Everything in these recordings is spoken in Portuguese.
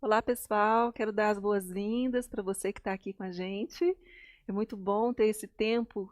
Olá, pessoal. Quero dar as boas-vindas para você que está aqui com a gente. É muito bom ter esse tempo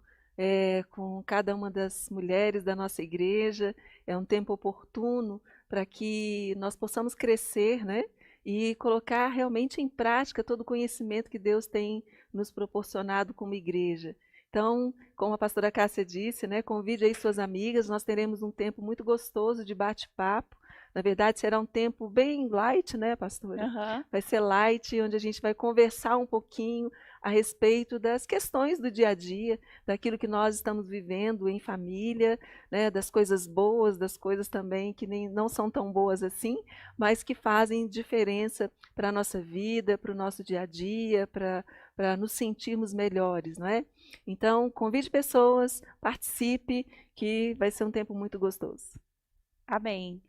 com cada uma das mulheres da nossa igreja. É um tempo oportuno para que nós possamos crescer, né? E colocar realmente em prática todo o conhecimento que Deus tem nos proporcionado como igreja. Então, como a pastora Cássia disse, né, convide aí suas amigas. Nós teremos um tempo muito gostoso de bate-papo. Na verdade, será um tempo bem light, né, pastora? Aham. Vai ser light, onde a gente vai conversar um pouquinho a respeito das questões do dia a dia, daquilo que nós estamos vivendo em família, né, das coisas boas, das coisas também que nem, não são tão boas assim, mas que fazem diferença para a nossa vida, para o nosso dia a dia, para nos sentirmos melhores, não é? Então, convide pessoas, participe, que vai ser um tempo muito gostoso. Amém.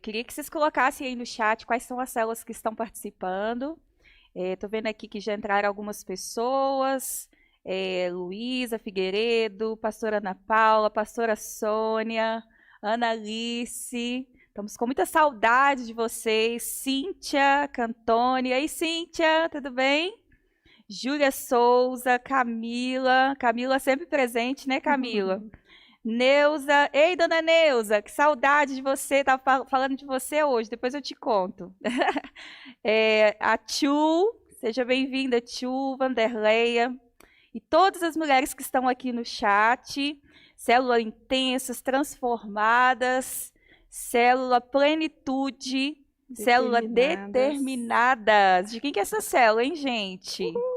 Queria que vocês colocassem aí no chat quais são as células que estão participando. Estou vendo aqui que já entraram algumas pessoas. Luísa Figueiredo, pastora Ana Paula, pastora Sônia, Ana Alice. Estamos com muita saudade de vocês. Cíntia Cantone. E aí, Cíntia, tudo bem? Júlia Souza, Camila. Camila sempre presente, né, Camila? Neuza, ei, dona Neuza, que saudade de você, estava falando de você hoje, depois eu te conto. A Tchu, seja bem-vinda, Tchu, Vanderleia, e todas as mulheres que estão aqui no chat, célula intensas, transformadas, célula plenitude, célula Determinadas. determinadas. De quem que é essa célula, hein, gente? Uhul!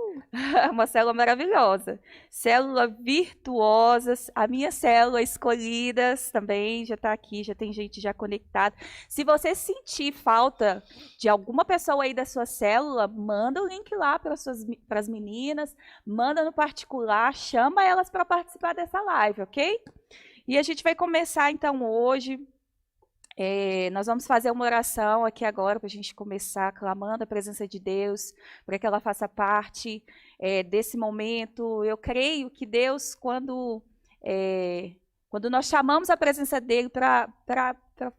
Uma célula maravilhosa. Célula virtuosas, a minha célula escolhidas também já está aqui, já tem gente já conectada. Se você sentir falta de alguma pessoa aí da sua célula, manda o link lá para as meninas, manda no particular, chama elas para participar dessa live, ok? E a gente vai começar então hoje. Nós vamos fazer uma oração aqui agora para a gente começar clamando a presença de Deus, para que ela faça parte desse momento. Eu creio que Deus, quando nós chamamos a presença dele para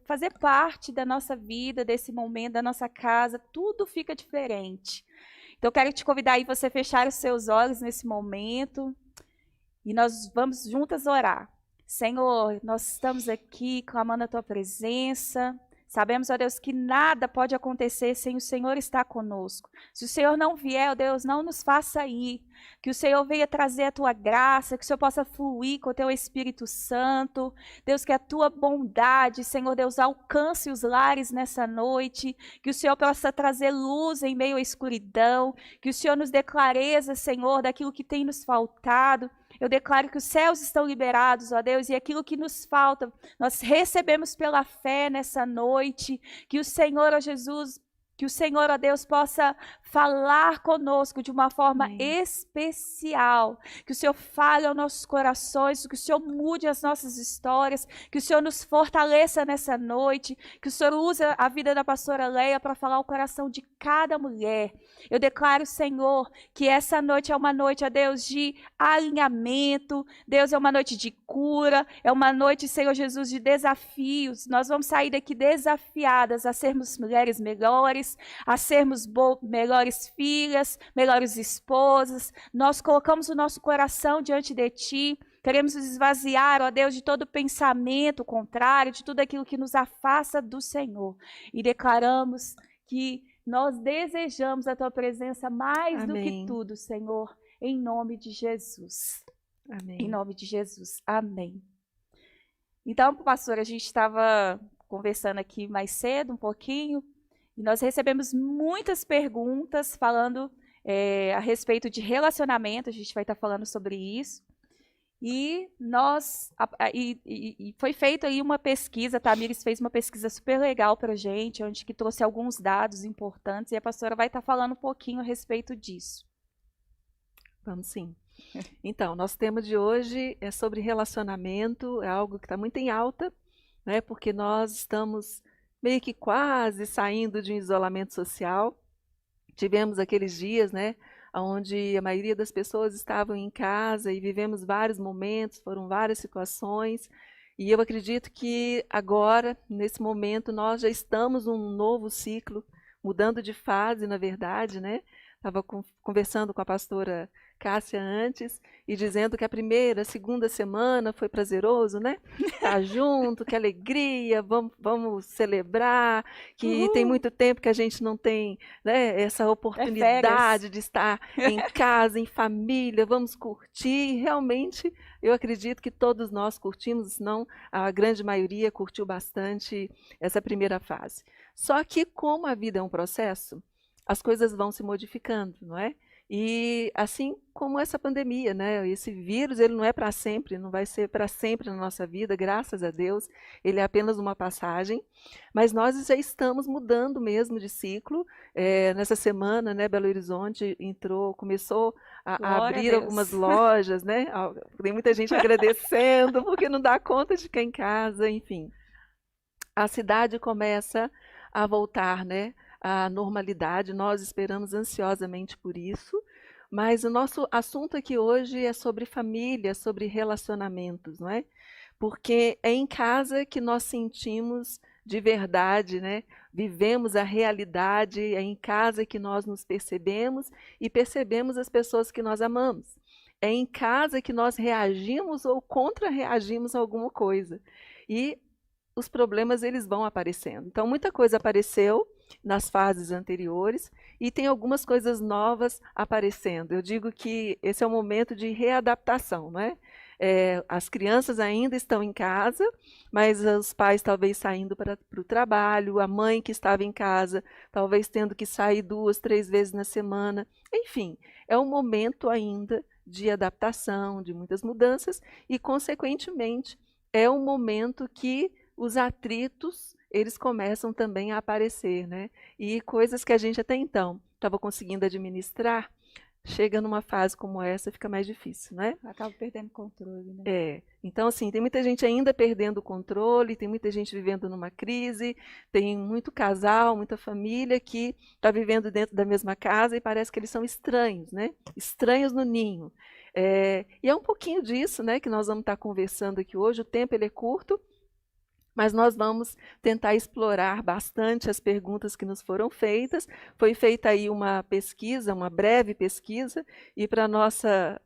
fazer parte da nossa vida, desse momento, da nossa casa, tudo fica diferente. Então, eu quero te convidar aí você fechar os seus olhos nesse momento e nós vamos juntas orar. Senhor, nós estamos aqui clamando a tua presença. Sabemos, ó Deus, que nada pode acontecer sem o Senhor estar conosco. Se o Senhor não vier, ó Deus, não nos faça ir. Que o Senhor venha trazer a tua graça, que o Senhor possa fluir com o teu Espírito Santo. Deus, que a tua bondade, Senhor Deus, alcance os lares nessa noite. Que o Senhor possa trazer luz em meio à escuridão. Que o Senhor nos dê clareza, Senhor, daquilo que tem nos faltado. Eu declaro que os céus estão liberados, ó Deus, e aquilo que nos falta, nós recebemos pela fé nessa noite. Que o Senhor, ó Jesus, que o Senhor, ó Deus, possa falar conosco de uma forma Amém. especial. Que o Senhor fale aos nossos corações, que o Senhor mude as nossas histórias, que o Senhor nos fortaleça nessa noite, que o Senhor use a vida da pastora Leia para falar o coração de cada mulher. Eu declaro, Senhor, que essa noite é uma noite, ó Deus, de alinhamento. Deus, é uma noite de cura, é uma noite, Senhor Jesus, de desafios. Nós vamos sair daqui desafiadas a sermos mulheres melhores, a sermos melhores filhas, melhores esposas. Nós colocamos o nosso coração diante de Ti. Queremos nos esvaziar, ó Deus, de todo pensamento contrário, de tudo aquilo que nos afasta do Senhor. E declaramos que nós desejamos a Tua presença mais do que Amém. tudo, Senhor, em nome de Jesus. Em Amém. nome de Jesus. Amém. Então, pastor, a gente estava conversando aqui mais cedo, um pouquinho, e nós recebemos muitas perguntas falando a respeito de relacionamento, a gente vai estar falando sobre isso. E foi feita aí uma pesquisa, a Tamires fez uma pesquisa super legal para a gente, onde que trouxe alguns dados importantes, e a pastora vai estar falando um pouquinho a respeito disso. Vamos sim. Então, nosso tema de hoje é sobre relacionamento, é algo que está muito em alta, né? Porque nós estamos meio que quase saindo de um isolamento social. Tivemos aqueles dias, né, onde a maioria das pessoas estavam em casa e vivemos vários momentos, foram várias situações. E eu acredito que agora, nesse momento, nós já estamos num novo ciclo, mudando de fase, na verdade, né? Estava conversando com a pastora Cássia antes e dizendo que a primeira, segunda semana foi prazeroso, né? Tá junto, que alegria, vamos celebrar, que tem Uhul! muito tempo que a gente não tem, né, essa É férias. oportunidade de estar em casa, em família, vamos curtir. E realmente, eu acredito que todos nós curtimos, senão a grande maioria curtiu bastante essa primeira fase. Só que como a vida é um processo, as coisas vão se modificando, não é? E assim como essa pandemia, né? Esse vírus, ele não é para sempre, não vai ser para sempre na nossa vida, graças a Deus. Ele é apenas uma passagem, mas nós já estamos mudando mesmo de ciclo. Nessa semana, né, Belo Horizonte começou a Glória a abrir algumas Deus. lojas, né? Tem muita gente agradecendo porque não dá conta de ficar em casa, enfim. A cidade começa a voltar, né, à normalidade. Nós esperamos ansiosamente por isso, mas o nosso assunto aqui hoje é sobre família, sobre relacionamentos, não é? Porque é em casa que nós sentimos de verdade, né? Vivemos a realidade, é em casa que nós nos percebemos e percebemos as pessoas que nós amamos. É em casa que nós reagimos ou contra-reagimos a alguma coisa. E os problemas eles vão aparecendo. Então, muita coisa apareceu nas fases anteriores e tem algumas coisas novas aparecendo. Eu digo que esse é um momento de readaptação, não é? As crianças ainda estão em casa, mas os pais talvez saindo para o trabalho, a mãe que estava em casa, talvez tendo que sair 2, 3 vezes na semana. Enfim, é um momento ainda de adaptação, de muitas mudanças e, consequentemente, é um momento que os atritos, eles começam também a aparecer, né? E coisas que a gente até então estava conseguindo administrar, chega numa fase como essa, fica mais difícil, né? Acaba perdendo controle, né? Então assim, tem muita gente ainda perdendo o controle, tem muita gente vivendo numa crise, tem muito casal, muita família que está vivendo dentro da mesma casa e parece que eles são estranhos, né? Estranhos no ninho. E é um pouquinho disso, né, que nós vamos estar conversando aqui hoje. O tempo ele é curto, mas nós vamos tentar explorar bastante as perguntas que nos foram feitas. Foi feita aí uma pesquisa, uma breve pesquisa, e para nossa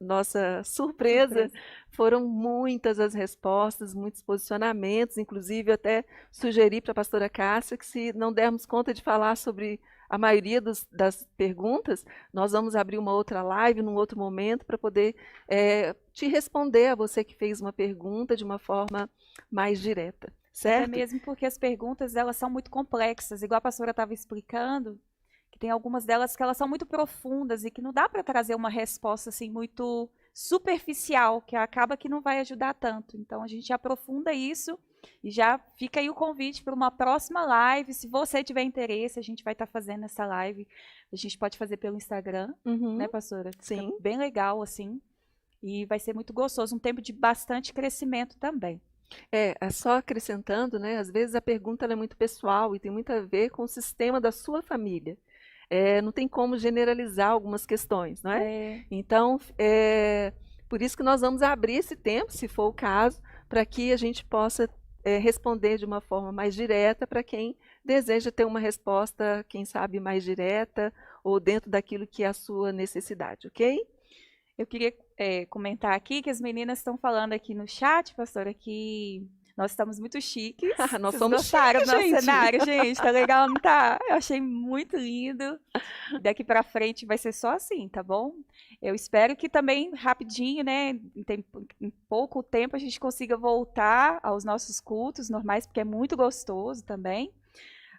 surpresa, foram muitas as respostas, muitos posicionamentos, inclusive eu até sugeri para a pastora Cássia que se não dermos conta de falar sobre a maioria das perguntas, nós vamos abrir uma outra live num outro momento para poder te responder a você que fez uma pergunta de uma forma mais direta. Certo? Até mesmo porque as perguntas, elas são muito complexas, igual a pastora estava explicando, que tem algumas delas que elas são muito profundas e que não dá para trazer uma resposta assim muito superficial, que acaba que não vai ajudar tanto. Então a gente aprofunda isso e já fica aí o convite para uma próxima live. Se você tiver interesse, a gente vai estar fazendo essa live. A gente pode fazer pelo Instagram, né, pastora? Sim. Fica bem legal assim. E vai ser muito gostoso, um tempo de bastante crescimento também. Só acrescentando, né? Às vezes a pergunta ela é muito pessoal e tem muito a ver com o sistema da sua família. Não tem como generalizar algumas questões, não é? Então, por isso que nós vamos abrir esse tempo, se for o caso, para que a gente possa responder de uma forma mais direta para quem deseja ter uma resposta, quem sabe, mais direta ou dentro daquilo que é a sua necessidade, ok? Eu queria comentar aqui que as meninas estão falando aqui no chat, pastora, que nós estamos muito chiques. Nós Vocês somos gostaram chiques, do nosso gente. cenário, gente? Tá legal, não tá? Eu achei muito lindo. Daqui para frente vai ser só assim, tá bom? Eu espero que também, rapidinho, né, em pouco tempo, a gente consiga voltar aos nossos cultos normais, porque é muito gostoso também.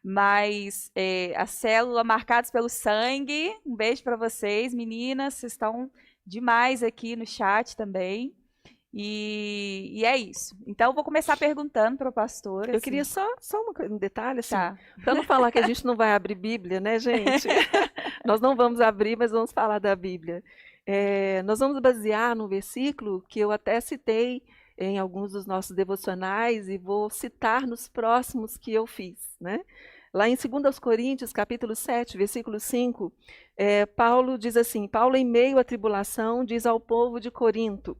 Mas a célula marcados pelo sangue, um beijo para vocês, meninas, vocês estão demais aqui no chat também. E é isso. Então, eu vou começar perguntando para o pastor. Eu queria só um detalhe, assim, Tá. para não falar que a gente não vai abrir Bíblia, né, gente? Nós não vamos abrir, mas vamos falar da Bíblia. Nós vamos basear no versículo que eu até citei em alguns dos nossos devocionais e vou citar nos próximos que eu fiz, né? Lá em 2 Coríntios, capítulo 7, versículo 5, Paulo diz assim: Paulo, em meio à tribulação, diz ao povo de Corinto: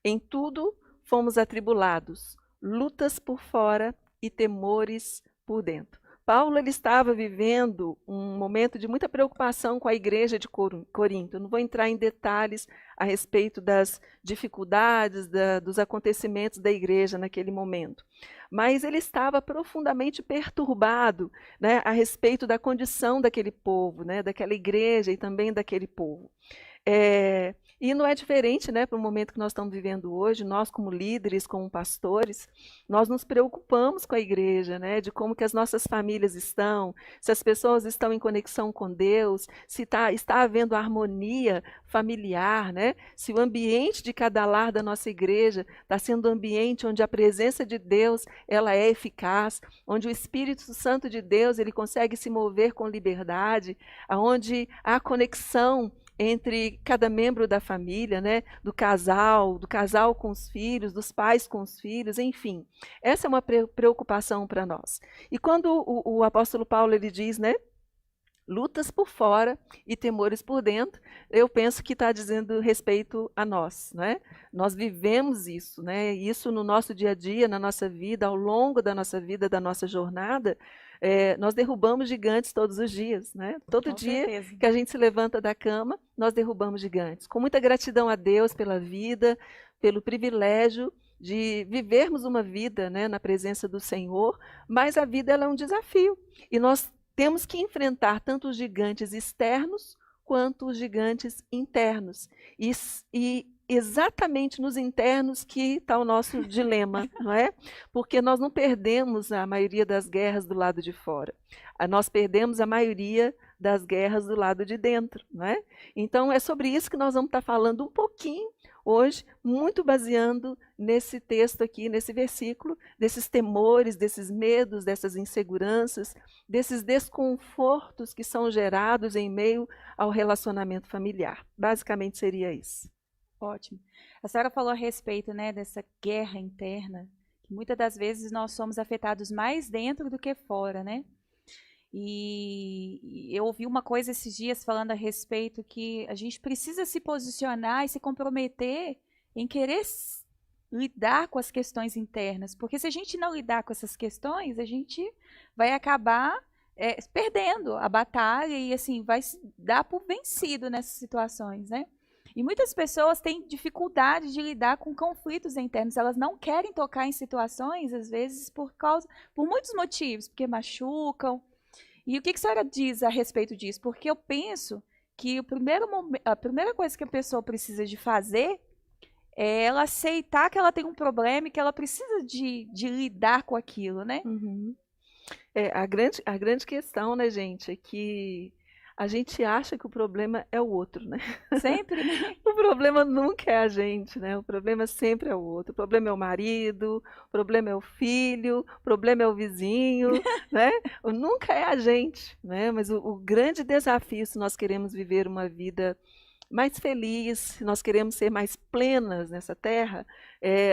em tudo fomos atribulados, lutas por fora e temores por dentro. Paulo ele estava vivendo um momento de muita preocupação com a igreja de Corinto. Eu não vou entrar em detalhes a respeito das dificuldades, dos acontecimentos da igreja naquele momento. Mas ele estava profundamente perturbado, né, a respeito da condição daquele povo, né, daquela igreja e também daquele povo. E não é diferente, né, para o momento que nós estamos vivendo hoje. Nós, como líderes, como pastores, nós nos preocupamos com a igreja, né, de como que as nossas famílias estão, se as pessoas estão em conexão com Deus, se está havendo harmonia familiar, né, se o ambiente de cada lar da nossa igreja está sendo um ambiente onde a presença de Deus ela é eficaz, onde o Espírito Santo de Deus ele consegue se mover com liberdade, onde há conexão entre cada membro da família, né? Do casal com os filhos, dos pais com os filhos, enfim. Essa é uma preocupação para nós. E quando o apóstolo Paulo ele diz, né? Lutas por fora e temores por dentro, eu penso que está dizendo respeito a nós, né? Nós vivemos isso, né? Isso no nosso dia a dia, na nossa vida, ao longo da nossa vida, da nossa jornada, nós derrubamos gigantes todos os dias, né? Todo dia que a gente se levanta da cama, nós derrubamos gigantes. Com muita gratidão a Deus pela vida, pelo privilégio de vivermos uma vida, né, na presença do Senhor, mas a vida ela é um desafio e nós temos que enfrentar tanto os gigantes externos quanto os gigantes internos. E exatamente nos internos que está o nosso dilema, não é? Porque nós não perdemos a maioria das guerras do lado de fora. Nós perdemos a maioria das guerras do lado de dentro, não é? Então é sobre isso que nós vamos estar falando um pouquinho hoje, muito baseando nesse texto aqui, nesse versículo, desses temores, desses medos, dessas inseguranças, desses desconfortos que são gerados em meio ao relacionamento familiar. Basicamente seria isso. Ótimo. A senhora falou a respeito, né, dessa guerra interna, que muitas das vezes nós somos afetados mais dentro do que fora, né? E eu ouvi uma coisa esses dias falando a respeito que a gente precisa se posicionar e se comprometer em querer lidar com as questões internas, porque se a gente não lidar com essas questões, a gente vai acabar perdendo a batalha e assim vai se dar por vencido nessas situações, né? E muitas pessoas têm dificuldade de lidar com conflitos internos. Elas não querem tocar em situações, às vezes, por muitos motivos, porque machucam. E o que a senhora diz a respeito disso? Porque eu penso que a primeira coisa que a pessoa precisa de fazer é ela aceitar que ela tem um problema e que ela precisa de lidar com aquilo, né? Uhum. A grande questão, né, gente, é que a gente acha que o problema é o outro, né? Sempre, né? O problema nunca é a gente, né? O problema sempre é o outro. O problema é o marido, o problema é o filho, o problema é o vizinho, né? Nunca é a gente, né? Mas o grande desafio, se nós queremos viver uma vida mais feliz, se nós queremos ser mais plenas nessa terra,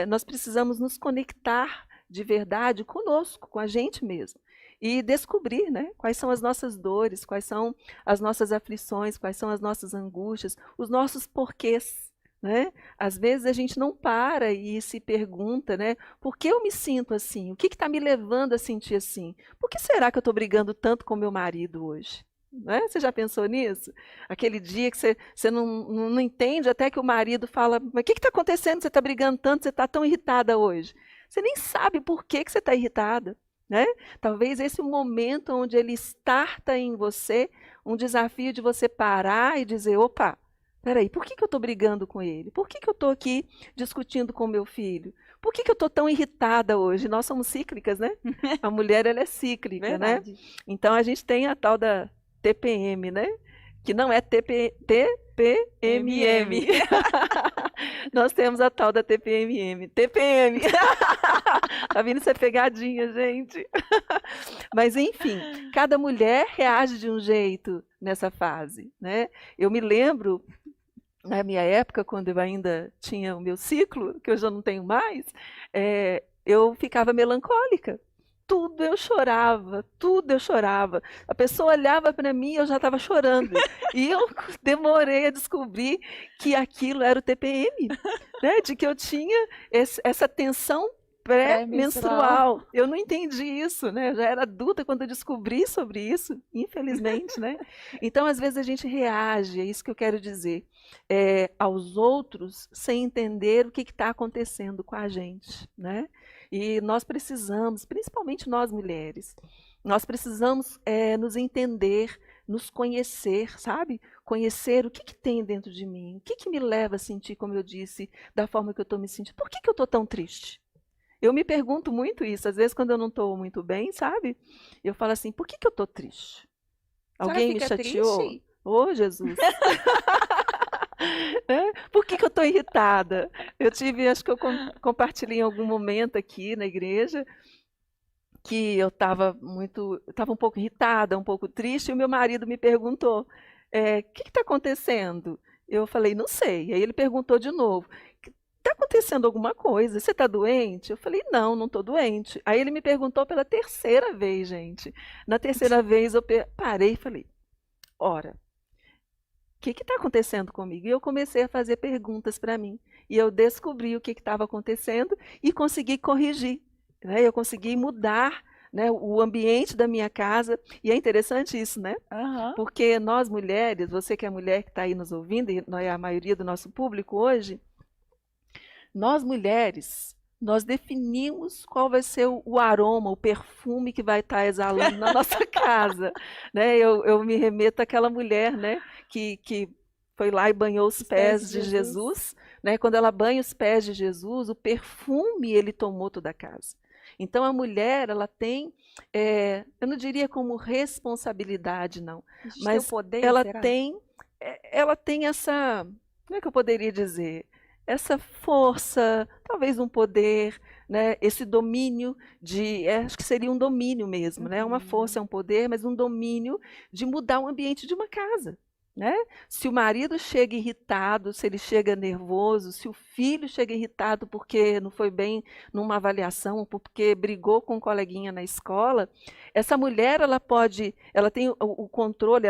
nós precisamos nos conectar de verdade conosco, com a gente mesmo. E descobrir, né, quais são as nossas dores, quais são as nossas aflições, quais são as nossas angústias, os nossos porquês, né? Às vezes a gente não para e se pergunta, né, por que eu me sinto assim? O que está me levando a sentir assim? Por que será que eu estou brigando tanto com meu marido hoje? Né? Você já pensou nisso? Aquele dia que você não entende, até que o marido fala, mas o que está acontecendo? Você está brigando tanto, você está tão irritada hoje. Você nem sabe por que você está irritada. Né? Talvez esse é o momento onde ele starta em você um desafio de você parar e dizer, opa, peraí, por que eu estou brigando com ele? Por que eu estou aqui discutindo com meu filho? Por que eu estou tão irritada hoje? Nós somos cíclicas, né? A mulher ela é cíclica, Verdade. né? Então a gente tem a tal da TPM, né? Que não é TPMM. Nós temos a tal da TPMM. TPM. Tá vindo essa pegadinha, gente. Mas, enfim, cada mulher reage de um jeito nessa fase, né? Eu me lembro, na minha época, quando eu ainda tinha o meu ciclo, que eu já não tenho mais, eu ficava melancólica. Tudo eu chorava, tudo eu chorava. A pessoa olhava para mim e eu já estava chorando. E eu demorei a descobrir que aquilo era o TPM, né? De que eu tinha essa tensão pré-menstrual. Eu não entendi isso, né? Eu já era adulta quando eu descobri sobre isso, infelizmente, né? Então, às vezes a gente reage, é isso que eu quero dizer, aos outros sem entender o que está acontecendo com a gente, né? E nós precisamos, principalmente nós mulheres, nós precisamos nos entender, nos conhecer, sabe? Conhecer o que tem dentro de mim, o que me leva a sentir, como eu disse, da forma que eu estou me sentindo. Por que eu estou tão triste? Eu me pergunto muito isso, às vezes quando eu não estou muito bem, sabe? Eu falo assim, por que eu estou triste? Alguém me chateou? Oh, Jesus! Por que eu estou irritada? Eu tive, acho que eu compartilhei em algum momento aqui na igreja, que eu estava um pouco irritada, um pouco triste, e o meu marido me perguntou, o que está acontecendo? Eu falei, não sei. Aí ele perguntou de novo, está acontecendo alguma coisa? Você está doente? Eu falei, não estou doente. Aí ele me perguntou pela terceira vez, gente. Na terceira vez eu parei e falei, ora, o que está acontecendo comigo? E eu comecei a fazer perguntas para mim. E eu descobri o que estava acontecendo e consegui corrigir. Né? Eu consegui mudar, né, o ambiente da minha casa. E é interessante isso, né? Uhum. Porque nós mulheres, você que é mulher que está aí nos ouvindo, e é a maioria do nosso público hoje, nós mulheres, nós definimos qual vai ser o aroma, o perfume que vai estar exalando na nossa casa. Né? Eu me remeto àquela mulher, né, que foi lá e banhou os pés de Jesus. Né? Quando ela banha os pés de Jesus, o perfume ele tomou toda a casa. Então a mulher, ela tem, eu não diria como responsabilidade, não, mas poder, ela tem essa, como é que eu poderia dizer? Essa força, talvez um poder, né? Esse domínio acho que seria um domínio mesmo, né? Uma força é um poder, mas um domínio de mudar o ambiente de uma casa. Né? Se o marido chega irritado, se ele chega nervoso, se o filho chega irritado porque não foi bem numa avaliação, porque brigou com um coleguinha na escola, essa mulher ela tem o controle,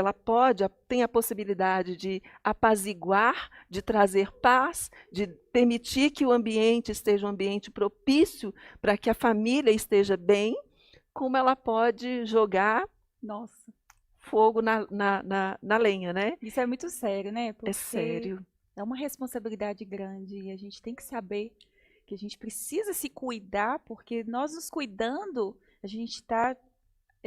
tem a possibilidade de apaziguar, de trazer paz, de permitir que o ambiente esteja um ambiente propício para que a família esteja bem, como ela pode jogar fogo na lenha, né? Isso é muito sério, né? Porque é sério. É uma responsabilidade grande e a gente tem que saber que a gente precisa se cuidar, porque nós nos cuidando, a gente está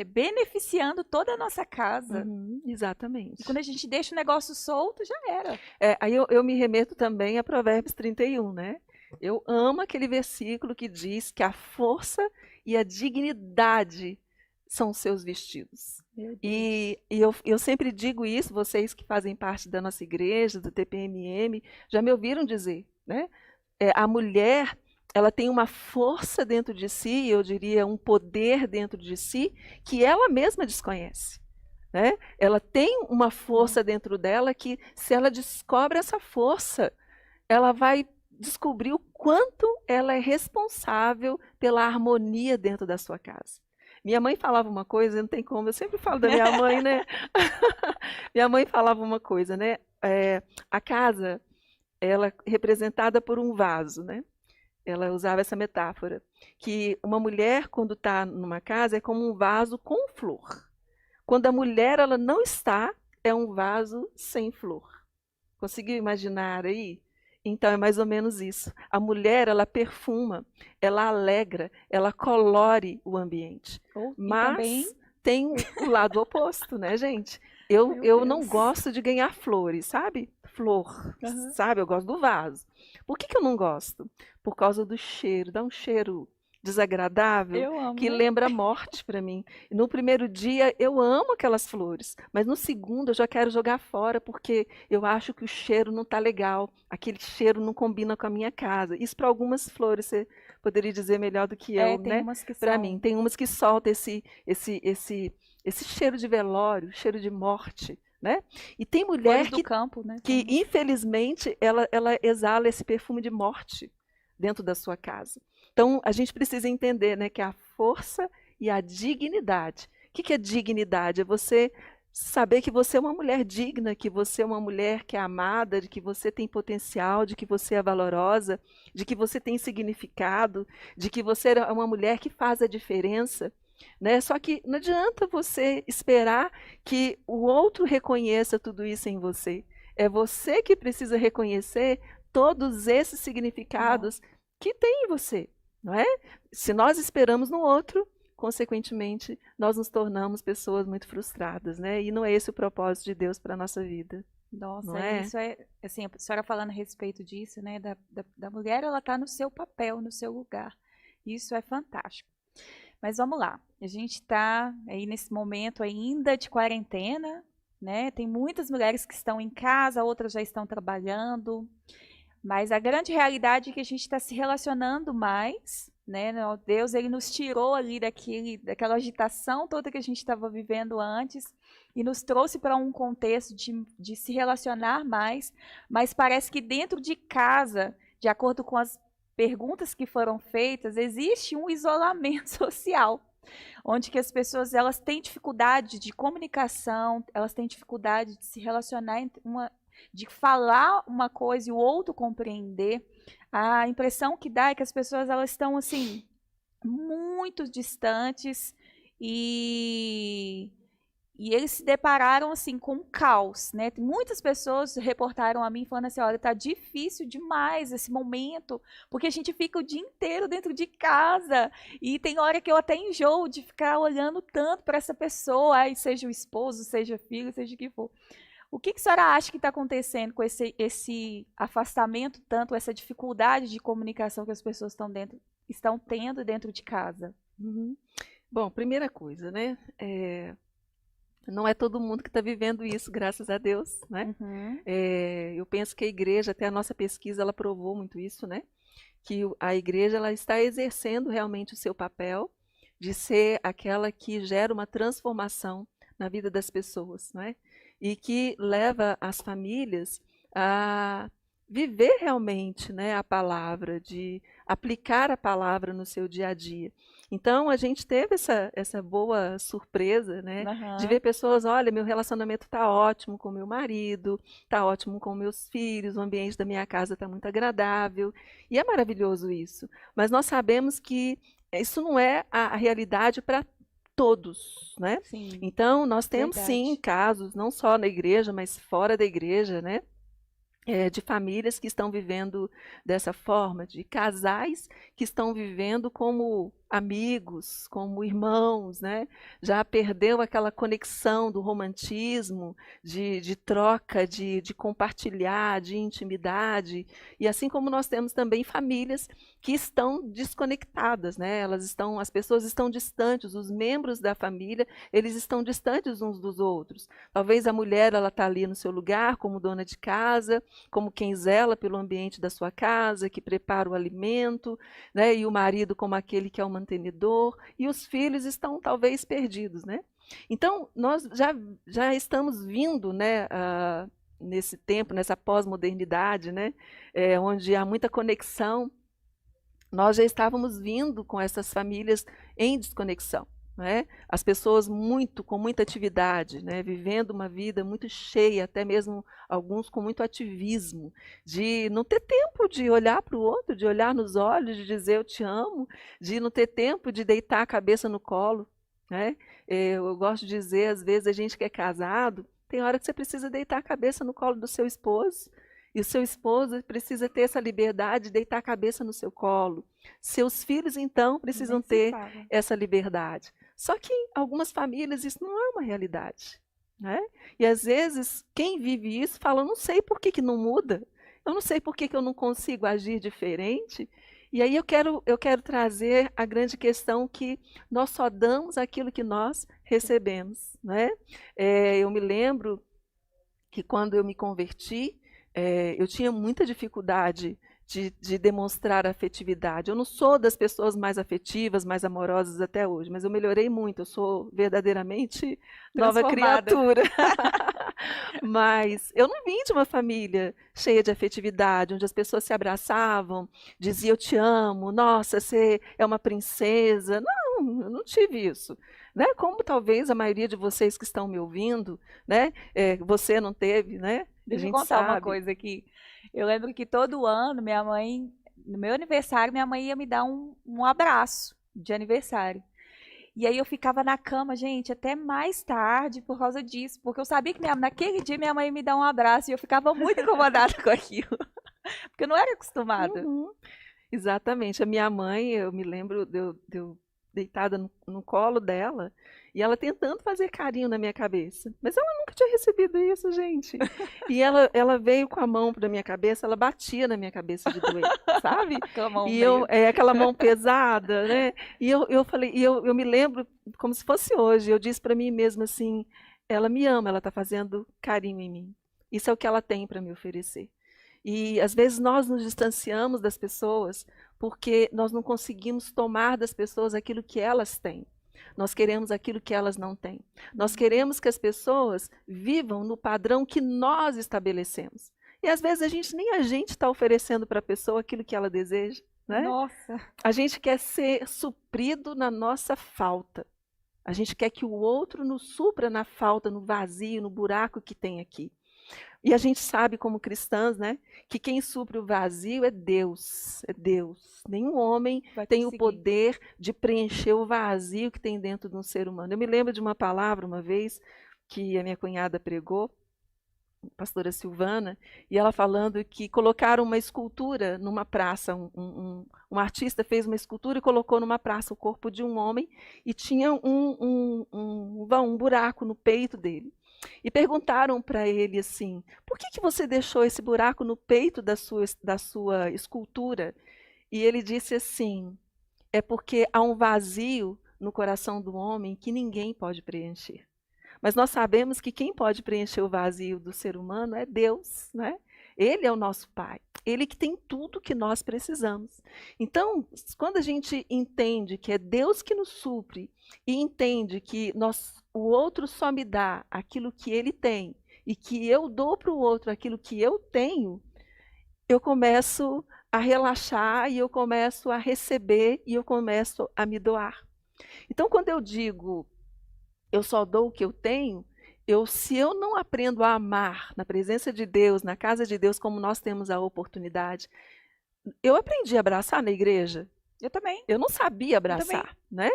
beneficiando toda a nossa casa. Exatamente. E quando a gente deixa o negócio solto, já era. Aí eu me remeto também a Provérbios 31, né? Eu amo aquele versículo que diz que a força e a dignidade são seus vestidos. E eu sempre digo isso, vocês que fazem parte da nossa igreja, do TPMM, já me ouviram dizer, né? A mulher, ela tem uma força dentro de si, eu diria um poder dentro de si, que ela mesma desconhece. Né? Ela tem uma força dentro dela que, se ela descobre essa força, ela vai descobrir o quanto ela é responsável pela harmonia dentro da sua casa. Minha mãe falava uma coisa, não tem como, eu sempre falo da minha mãe, né? Minha mãe falava uma coisa, né? A casa, ela é representada por um vaso, né? Ela usava essa metáfora, que uma mulher, quando está numa casa, é como um vaso com flor. Quando a mulher ela não está, é um vaso sem flor. Conseguiu imaginar aí? Então é mais ou menos isso. A mulher, ela perfuma, ela alegra, ela colore o ambiente. Mas tem o lado oposto, né, gente? Eu não gosto de ganhar flores, sabe? Flor, sabe? Eu gosto do vaso. Por que eu não gosto? Por causa do cheiro. Dá um cheiro desagradável que lembra a morte para mim. No primeiro dia eu amo aquelas flores, mas no segundo eu já quero jogar fora porque eu acho que o cheiro não está legal, aquele cheiro não combina com a minha casa. Isso para algumas flores você poderia dizer melhor do que eu, né? Para mim, tem umas que soltam esse cheiro de velório, cheiro de morte. Né? E tem mulher que infelizmente, ela exala esse perfume de morte dentro da sua casa. Então, a gente precisa entender, né, que a força e a dignidade. O que é dignidade? É você saber que você é uma mulher digna, que você é uma mulher que é amada, de que você tem potencial, de que você é valorosa, de que você tem significado, de que você é uma mulher que faz a diferença, né? Só que não adianta você esperar que o outro reconheça tudo isso em você. É você que precisa reconhecer todos esses Nossa. significados que tem em você, não é? Se nós esperamos no outro, consequentemente, nós nos tornamos pessoas muito frustradas, né? E não é esse o propósito de Deus para a nossa vida, não Nossa, é? isso é, assim, a senhora falando a respeito disso, né, da mulher, ela está no seu papel, no seu lugar. Isso é fantástico. Mas vamos lá, a gente está aí nesse momento ainda de quarentena, né? Tem muitas mulheres que estão em casa, outras já estão trabalhando, mas a grande realidade é que a gente está se relacionando mais, né? Deus, ele nos tirou ali daquela agitação toda que a gente estava vivendo antes e nos trouxe para um contexto de se relacionar mais, mas parece que dentro de casa, de acordo com as perguntas que foram feitas, existe um isolamento social, onde que as pessoas elas têm dificuldade de comunicação, elas têm dificuldade de se relacionar de falar uma coisa e o outro compreender. A impressão que dá é que as pessoas elas estão assim muito distantes e e eles se depararam assim com um caos, né? Muitas pessoas reportaram a mim falando assim, olha, tá difícil demais esse momento, porque a gente fica o dia inteiro dentro de casa e tem hora que eu até enjoo de ficar olhando tanto para essa pessoa, aí seja o esposo, seja filho, seja o que for. O que que a senhora acha que está acontecendo com esse afastamento tanto, essa dificuldade de comunicação que as pessoas estão tendo dentro de casa? Uhum. Bom, primeira coisa, né? Não é todo mundo que está vivendo isso, graças a Deus, né? Uhum. Eu penso que a igreja, até a nossa pesquisa, ela provou muito isso, né? Que a igreja ela está exercendo realmente o seu papel de ser aquela que gera uma transformação na vida das pessoas, né? E que leva as famílias a viver realmente, né, a palavra, de aplicar a palavra no seu dia a dia. Então, a gente teve essa boa surpresa, né, de ver Aham. pessoas, olha, meu relacionamento está ótimo com meu marido, está ótimo com meus filhos, o ambiente da minha casa está muito agradável, e é maravilhoso isso. Mas nós sabemos que isso não é a realidade para todos, né? Sim, Então, nós temos sim verdade. casos, não só na igreja, mas fora da igreja, né? De famílias que estão vivendo dessa forma, de casais que estão vivendo como amigos, como irmãos, né? Já perdeu aquela conexão do romantismo, de troca, de compartilhar, de intimidade. E assim como nós temos também famílias que estão desconectadas, né? As pessoas estão distantes, os membros da família, eles estão distantes uns dos outros. Talvez a mulher ela está ali no seu lugar como dona de casa, como quem zela pelo ambiente da sua casa, que prepara o alimento, né? E o marido como aquele que é o mantenedor, e os filhos estão talvez perdidos, né? Então, nós já estamos vindo, né, nesse tempo, nessa pós-modernidade, né, onde há muita conexão, nós já estávamos vindo com essas famílias em desconexão. Né? As pessoas com muita atividade, né? Vivendo uma vida muito cheia, até mesmo alguns com muito ativismo, de não ter tempo de olhar para o outro, de olhar nos olhos, de dizer eu te amo, de não ter tempo de deitar a cabeça no colo. Né? Eu gosto de dizer, às vezes, a gente que é casado, tem hora que você precisa deitar a cabeça no colo do seu esposo, e o seu esposo precisa ter essa liberdade de deitar a cabeça no seu colo. Seus filhos, então, Nem precisam se ter fala. essa liberdade. Só que em algumas famílias isso não é uma realidade. Né? E às vezes quem vive isso fala, eu não sei por que não muda, eu não sei por que eu não consigo agir diferente. E aí eu quero trazer a grande questão que nós só damos aquilo que nós recebemos. Né? Eu me lembro que quando eu me converti, eu tinha muita dificuldade de demonstrar afetividade. Eu não sou das pessoas mais afetivas, mais amorosas até hoje, mas eu melhorei muito, eu sou verdadeiramente nova Transformada. criatura. Mas eu não vim de uma família cheia de afetividade, onde as pessoas se abraçavam, diziam eu te amo, nossa, você é uma princesa. Não, eu não tive isso. né? Como talvez a maioria de vocês que estão me ouvindo, né? Você não teve, né? A Deixa eu gente contar uma sabe. coisa aqui. Eu lembro que todo ano, minha mãe, no meu aniversário, minha mãe ia me dar um abraço de aniversário. E aí eu ficava na cama, gente, até mais tarde por causa disso, porque eu sabia que naquele dia minha mãe ia me dar um abraço e eu ficava muito incomodada com aquilo, porque eu não era acostumada. Uhum. Exatamente. A minha mãe, eu me lembro de eu deitada no colo dela e ela tentando fazer carinho na minha cabeça. Mas ela nunca tinha recebido isso, gente. E ela veio com a mão para minha cabeça, ela batia na minha cabeça de doer, sabe? Aquela mão E meio. aquela mão pesada, né? E eu falei, eu me lembro como se fosse hoje. Eu disse para mim mesma assim: ela me ama, ela está fazendo carinho em mim. Isso é o que ela tem para me oferecer. E às vezes nós nos distanciamos das pessoas porque nós não conseguimos tomar das pessoas aquilo que elas têm. Nós queremos aquilo que elas não têm. Nós queremos que as pessoas vivam no padrão que nós estabelecemos. E às vezes nem a gente está oferecendo para a pessoa aquilo que ela deseja, né? Nossa. A gente quer ser suprido na nossa falta. A gente quer que o outro nos supra na falta, no vazio, no buraco que tem aqui. E a gente sabe, como cristãs, né, que quem supre o vazio é Deus. É Deus. Nenhum homem Vai tem o conseguir. poder de preencher o vazio que tem dentro de um ser humano. Eu me lembro de uma palavra uma vez que a minha cunhada pregou, a pastora Silvana, e ela falando que colocaram uma escultura numa praça. Um artista fez uma escultura e colocou numa praça o corpo de um homem e tinha um buraco no peito dele. E perguntaram para ele assim: por que você deixou esse buraco no peito da sua escultura? E ele disse assim: é porque há um vazio no coração do homem que ninguém pode preencher. Mas nós sabemos que quem pode preencher o vazio do ser humano é Deus, né? Ele é o nosso Pai. Ele que tem tudo que nós precisamos. Então, quando a gente entende que é Deus que nos supre e entende que o outro só me dá aquilo que ele tem e que eu dou para o outro aquilo que eu tenho, eu começo a relaxar e eu começo a receber e eu começo a me doar. Então, quando eu digo eu só dou o que eu tenho, se eu não aprendo a amar na presença de Deus, na casa de Deus, como nós temos a oportunidade, eu aprendi a abraçar na igreja. Eu também. Eu não sabia abraçar, né?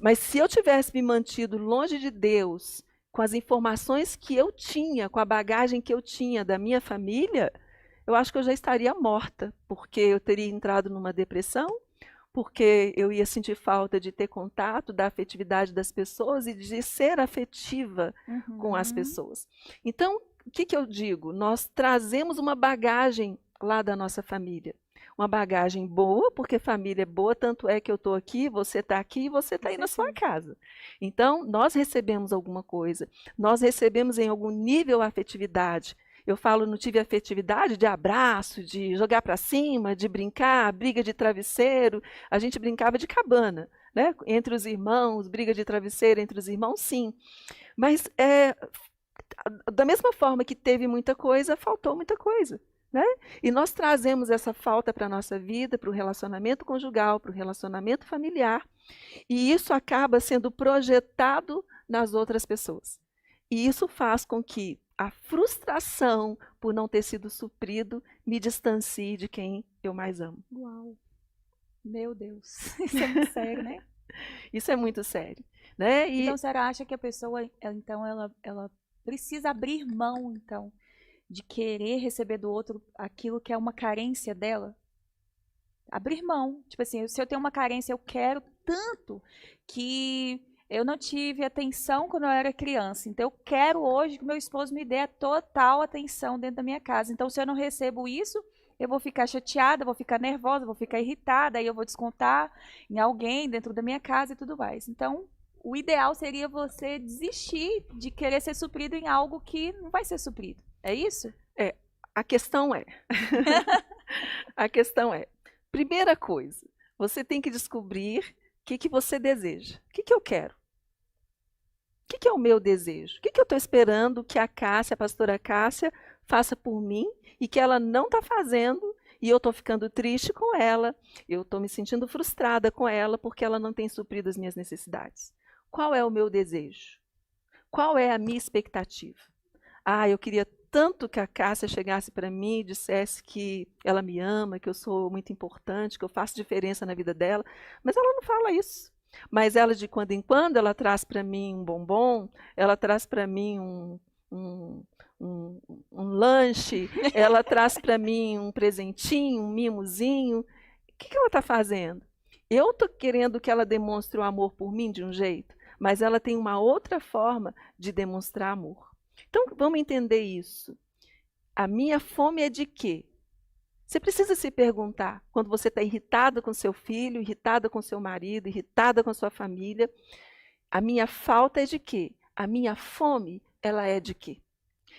Mas se eu tivesse me mantido longe de Deus, com as informações que eu tinha, com a bagagem que eu tinha da minha família, eu acho que eu já estaria morta, porque eu teria entrado numa depressão, porque eu ia sentir falta de ter contato, da afetividade das pessoas e de ser afetiva com as pessoas. Então, o que eu digo? Nós trazemos uma bagagem lá da nossa família. Uma bagagem boa, porque família é boa, tanto é que eu estou aqui, você está aqui e você está aí na sua casa. Então, nós recebemos alguma coisa, nós recebemos em algum nível a afetividade. Eu falo, não tive afetividade de abraço, de jogar para cima, de brincar, briga de travesseiro. A gente brincava de cabana, né? Entre os irmãos, briga de travesseiro entre os irmãos, sim. Mas da mesma forma que teve muita coisa, faltou muita coisa. Né? E nós trazemos essa falta para a nossa vida, para o relacionamento conjugal, para o relacionamento familiar, e isso acaba sendo projetado nas outras pessoas. E isso faz com que a frustração por não ter sido suprido me distancie de quem eu mais amo. Uau! Meu Deus, isso é muito sério, né? Isso é muito sério. Né? Então, a senhora acha que a pessoa, ela precisa abrir mão, então, de querer receber do outro aquilo que é uma carência dela? Abrir mão. Tipo assim, se eu tenho uma carência, eu quero tanto que eu não tive atenção quando eu era criança. Então, eu quero hoje que meu esposo me dê a total atenção dentro da minha casa. Então, se eu não recebo isso, eu vou ficar chateada, vou ficar nervosa, vou ficar irritada, aí eu vou descontar em alguém dentro da minha casa e tudo mais. Então, o ideal seria você desistir de querer ser suprido em algo que não vai ser suprido. É isso? A questão é, a questão é, primeira coisa, você tem que descobrir o que você deseja. O que eu quero? O que é o meu desejo? O que eu estou esperando que a pastora Cássia, faça por mim e que ela não está fazendo e eu estou ficando triste com ela, eu estou me sentindo frustrada com ela porque ela não tem suprido as minhas necessidades. Qual é o meu desejo? Qual é a minha expectativa? Ah, eu queria tanto que a Cássia chegasse para mim e dissesse que ela me ama, que eu sou muito importante, que eu faço diferença na vida dela, mas ela não fala isso. Mas ela, de quando em quando, ela traz para mim um bombom, ela traz para mim um, um, um lanche, ela traz para mim um presentinho, um mimozinho. O que ela está fazendo? Eu estou querendo que ela demonstre o amor por mim de um jeito, mas ela tem uma outra forma de demonstrar amor. Então, vamos entender isso. A minha fome é de quê? Você precisa se perguntar, quando você está irritada com seu filho, irritada com seu marido, irritada com sua família, a minha falta é de quê? A minha fome, ela é de quê?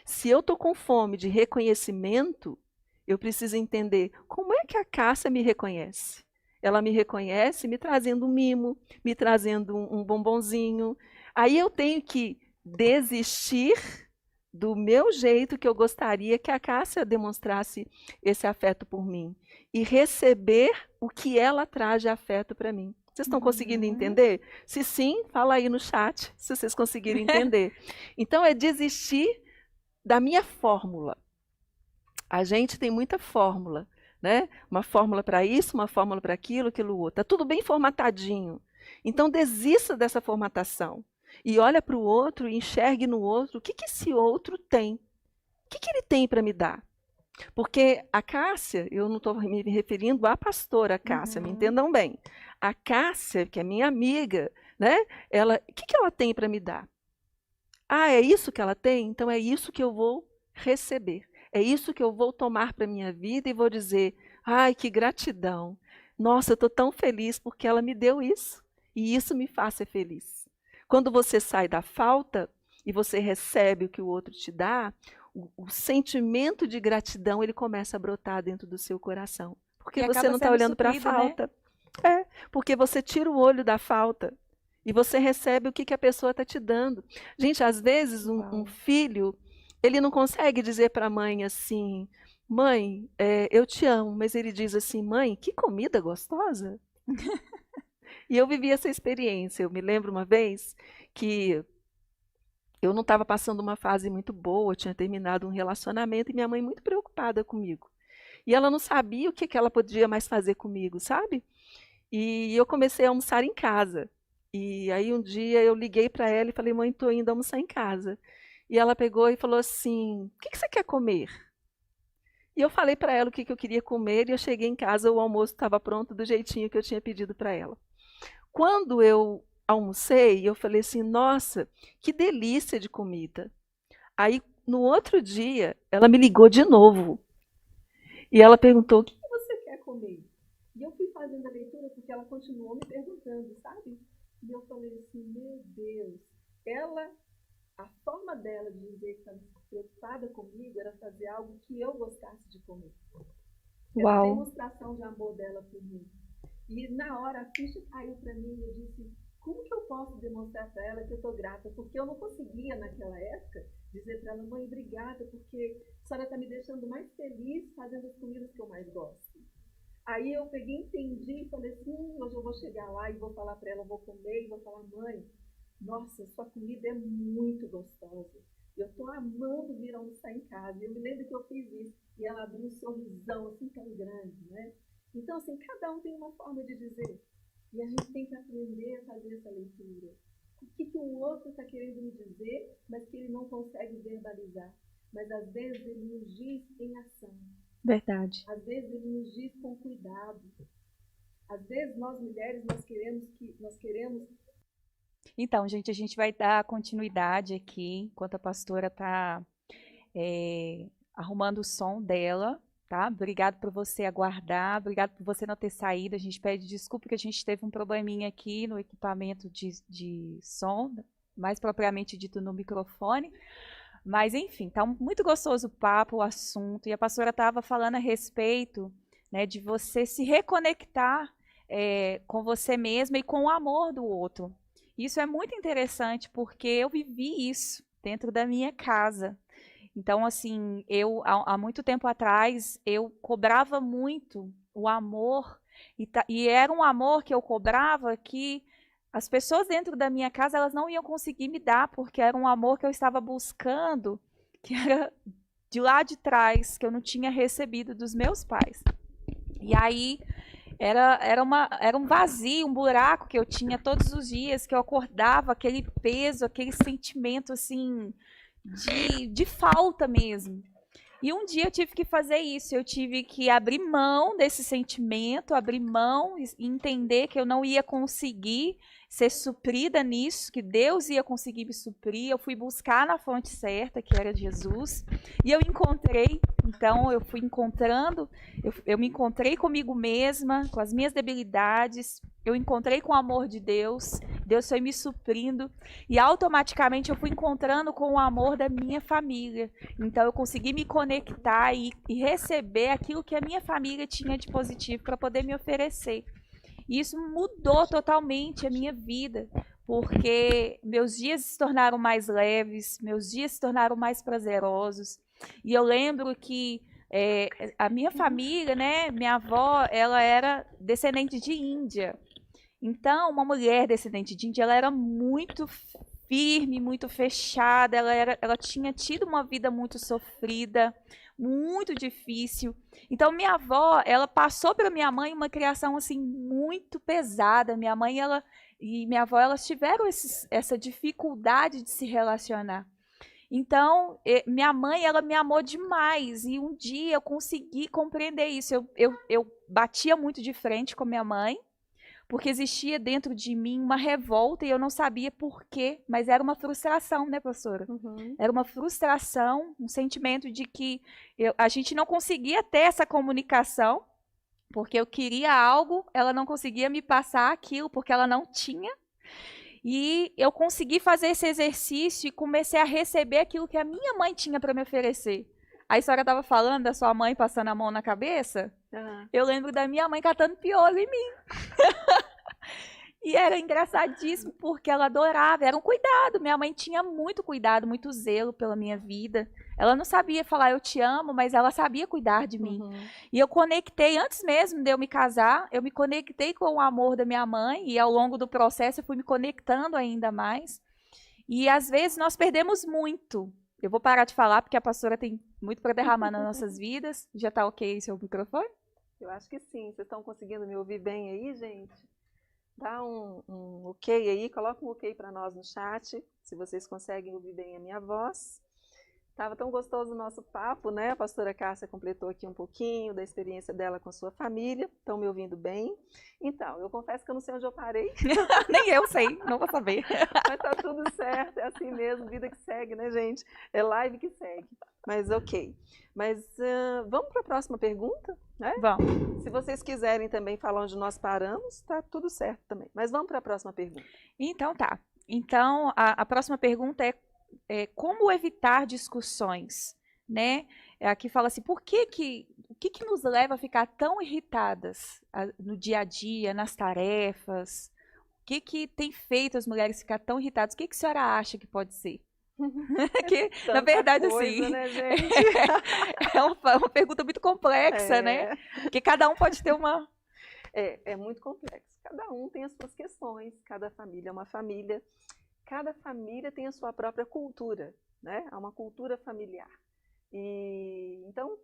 Se eu estou com fome de reconhecimento, eu preciso entender como é que a Cássia me reconhece. Ela me reconhece me trazendo um mimo, me trazendo um bombonzinho. Aí eu tenho que desistir do meu jeito que eu gostaria que a Cássia demonstrasse esse afeto por mim e receber o que ela traz de afeto para mim. Vocês estão conseguindo entender? Se sim, fala aí no chat, se vocês conseguirem entender. Então, é desistir da minha fórmula. A gente tem muita fórmula, né? Uma fórmula para isso, uma fórmula para aquilo, aquilo outro. Está tudo bem formatadinho. Então, desista dessa formatação. E olha para o outro e enxergue no outro o que esse outro tem. O que ele tem para me dar? Porque a Cássia, eu não estou me referindo à pastora Cássia, me entendam bem. A Cássia, que é minha amiga, né? O que ela tem para me dar? Ah, é isso que ela tem? Então é isso que eu vou receber. É isso que eu vou tomar para a minha vida e vou dizer, ai, que gratidão. Nossa, eu estou tão feliz porque ela me deu isso. E isso me faz ser feliz. Quando você sai da falta e você recebe o que o outro te dá, o sentimento de gratidão ele começa a brotar dentro do seu coração. Porque você não está olhando para a falta. Né? Porque você tira o olho da falta e você recebe o que a pessoa está te dando. Gente, às vezes um filho, ele não consegue dizer para a mãe assim, mãe, eu te amo, mas ele diz assim, mãe, que comida gostosa. E eu vivi essa experiência. Eu me lembro uma vez que eu não estava passando uma fase muito boa, eu tinha terminado um relacionamento e minha mãe muito preocupada comigo. E ela não sabia o que ela podia mais fazer comigo, sabe? E eu comecei a almoçar em casa. E aí um dia eu liguei para ela e falei, mãe, estou indo almoçar em casa. E ela pegou e falou assim, o que você quer comer? E eu falei para ela o que eu queria comer e eu cheguei em casa, o almoço estava pronto do jeitinho que eu tinha pedido para ela. Quando eu almocei, eu falei assim, nossa, que delícia de comida. Aí, no outro dia, ela me ligou de novo. E ela perguntou, o que você quer comer? E eu fui fazendo a leitura porque ela continuou me perguntando, sabe? E eu falei assim, meu Deus, a forma dela de dizer que estava preocupada comigo era fazer algo que eu gostasse de comer. Era a demonstração de amor dela por mim. E na hora a ficha caiu para mim e eu disse, como que eu posso demonstrar para ela que eu estou grata? Porque eu não conseguia naquela época dizer para ela, mãe, obrigada, porque a senhora está me deixando mais feliz fazendo as comidas que eu mais gosto. Aí eu peguei, entendi e falei assim, hoje eu vou chegar lá e vou falar para ela, vou comer e vou falar, mãe, nossa, sua comida é muito gostosa. Eu estou amando vir almoçar em casa. Eu me lembro que eu fiz isso e ela abriu um sorrisão assim tão grande, né? Então, assim, cada um tem uma forma de dizer. E a gente tem que aprender a fazer essa leitura. O que o outro está querendo me dizer, mas que ele não consegue verbalizar. Mas, às vezes, ele nos diz em ação. Verdade. Às vezes, ele nos diz com cuidado. Às vezes, nós mulheres, nós queremos... Então, gente, a gente vai dar continuidade aqui, enquanto a pastora está arrumando o som dela. Tá? Obrigado por você aguardar, obrigado por você não ter saído. A gente pede desculpa que a gente teve um probleminha aqui no equipamento de som, mais propriamente dito no microfone. Mas, enfim, tá muito gostoso o papo, o assunto. E a pastora estava falando a respeito, né, de você se reconectar com você mesma e com o amor do outro. Isso é muito interessante porque eu vivi isso dentro da minha casa. Então, assim, eu, há muito tempo atrás, eu cobrava muito o amor, e era um amor que eu cobrava que as pessoas dentro da minha casa, elas não iam conseguir me dar, porque era um amor que eu estava buscando, que era de lá de trás, que eu não tinha recebido dos meus pais. E aí era um vazio, um buraco que eu tinha todos os dias, que eu acordava, aquele peso, aquele sentimento assim de falta mesmo. E um dia eu tive que fazer isso, eu tive que abrir mão desse sentimento, abrir mão e entender que eu não ia conseguir ser suprida nisso, que Deus ia conseguir me suprir. Eu fui buscar na fonte certa, que era Jesus, e eu encontrei. Então eu fui encontrando, eu me encontrei comigo mesma, com as minhas debilidades, eu encontrei com o amor de Deus, Deus foi me suprindo, e automaticamente eu fui encontrando com o amor da minha família. Então eu consegui me conectar e receber aquilo que a minha família tinha de positivo para poder me oferecer. E isso mudou totalmente a minha vida, porque meus dias se tornaram mais leves, meus dias se tornaram mais prazerosos. E eu lembro que a minha família, né, minha avó, ela era descendente de Índia. Então, uma mulher descendente de Índia, ela era muito firme, muito fechada, ela tinha tido uma vida muito sofrida, muito difícil. Então, minha avó, ela passou para minha mãe uma criação assim muito pesada. Minha mãe, ela e minha avó, elas tiveram essa dificuldade de se relacionar. Então, minha mãe, ela me amou demais. E um dia eu consegui compreender isso. Eu batia muito de frente com minha mãe, porque existia dentro de mim uma revolta e eu não sabia por quê, mas era uma frustração, né, professora? Uhum. Era uma frustração, um sentimento de que a gente não conseguia ter essa comunicação, porque eu queria algo, ela não conseguia me passar aquilo, porque ela não tinha. E eu consegui fazer esse exercício e comecei a receber aquilo que a minha mãe tinha para me oferecer. A senhora estava falando da sua mãe passando a mão na cabeça? Uhum. Eu lembro da minha mãe catando piolho em mim. E era engraçadíssimo, porque ela adorava, era um cuidado. Minha mãe tinha muito cuidado, muito zelo pela minha vida. Ela não sabia falar eu te amo, mas ela sabia cuidar de mim. Uhum. E eu conectei, antes mesmo de eu me casar, eu me conectei com o amor da minha mãe, e ao longo do processo eu fui me conectando ainda mais. E às vezes nós perdemos muito. Eu vou parar de falar, porque a pastora tem muito para derramar nas nossas vidas. Já está ok seu microfone? Eu acho que sim. Vocês estão conseguindo me ouvir bem aí, gente? Dá um ok aí, coloca um ok para nós no chat, se vocês conseguem ouvir bem a minha voz. Estava tão gostoso o nosso papo, né? A pastora Cássia completou aqui um pouquinho da experiência dela com a sua família. Estão me ouvindo bem? Então, eu confesso que eu não sei onde eu parei. Nem eu sei, não vou saber. Mas tá tudo certo, é assim mesmo, vida que segue, né, gente? É live que segue. Mas ok. Mas vamos para a próxima pergunta, né? Vamos. Se vocês quiserem também falar onde nós paramos, tá tudo certo também. Mas vamos para a próxima pergunta. Então tá. Então, a próxima pergunta é como evitar discussões, né? Aqui fala assim, o que nos leva a ficar tão irritadas no dia a dia, nas tarefas? O que tem feito as mulheres ficar tão irritadas? O que a senhora acha que pode ser? Que, na verdade, coisa, assim, né, gente? é uma pergunta muito complexa, né? Porque cada um pode ter uma... É muito complexo. Cada um tem as suas questões, cada família é uma família. Cada família tem a sua própria cultura, né? Há uma cultura familiar. E então,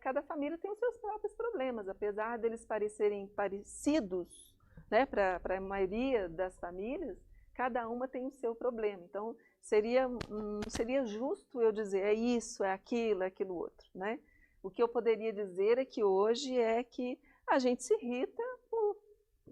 cada família tem os seus próprios problemas, apesar deles parecerem parecidos, né, para a maioria das famílias, cada uma tem o seu problema. Então, seria justo eu dizer é isso, é aquilo outro, né? O que eu poderia dizer é que hoje é que a gente se irrita,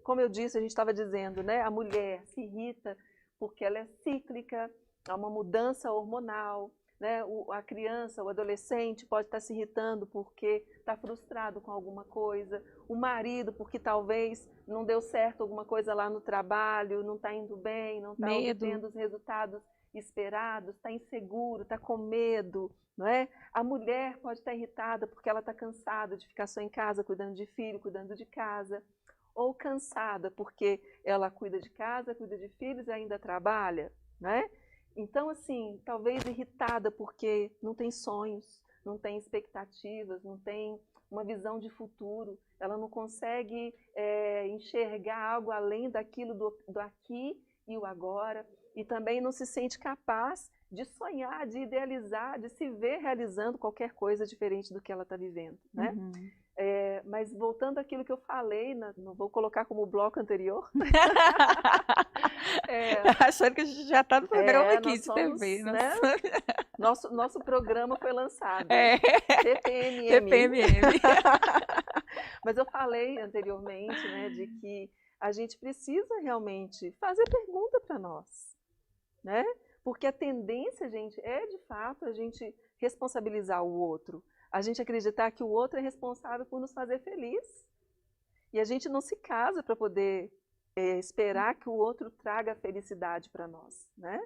como eu disse, a gente estava dizendo, né? A mulher se irrita porque ela é cíclica, há uma mudança hormonal, né? A criança, o adolescente pode estar se irritando porque está frustrado com alguma coisa, o marido porque talvez não deu certo alguma coisa lá no trabalho, não está indo bem, não está obtendo os resultados esperados, está inseguro, está com medo, não é? A mulher pode estar irritada porque ela está cansada de ficar só em casa, cuidando de filho, cuidando de casa, ou cansada porque ela cuida de casa, cuida de filhos e ainda trabalha, né? Então, assim, talvez irritada porque não tem sonhos, não tem expectativas, não tem uma visão de futuro, ela não consegue enxergar algo além daquilo do aqui e o agora, e também não se sente capaz de sonhar, de idealizar, de se ver realizando qualquer coisa diferente do que ela está vivendo, né? Uhum. Mas voltando àquilo que eu falei, não vou colocar como bloco anterior. Achando que a gente já está no programa aqui de TV. Né? Nosso programa foi lançado. TPMM. TPMM. Mas eu falei anteriormente, né, de que a gente precisa realmente fazer pergunta para nós, né? Porque a tendência, gente, é de fato a gente responsabilizar o outro. A gente acreditar que o outro é responsável por nos fazer feliz. E a gente não se casa para poder esperar que o outro traga felicidade para nós, né?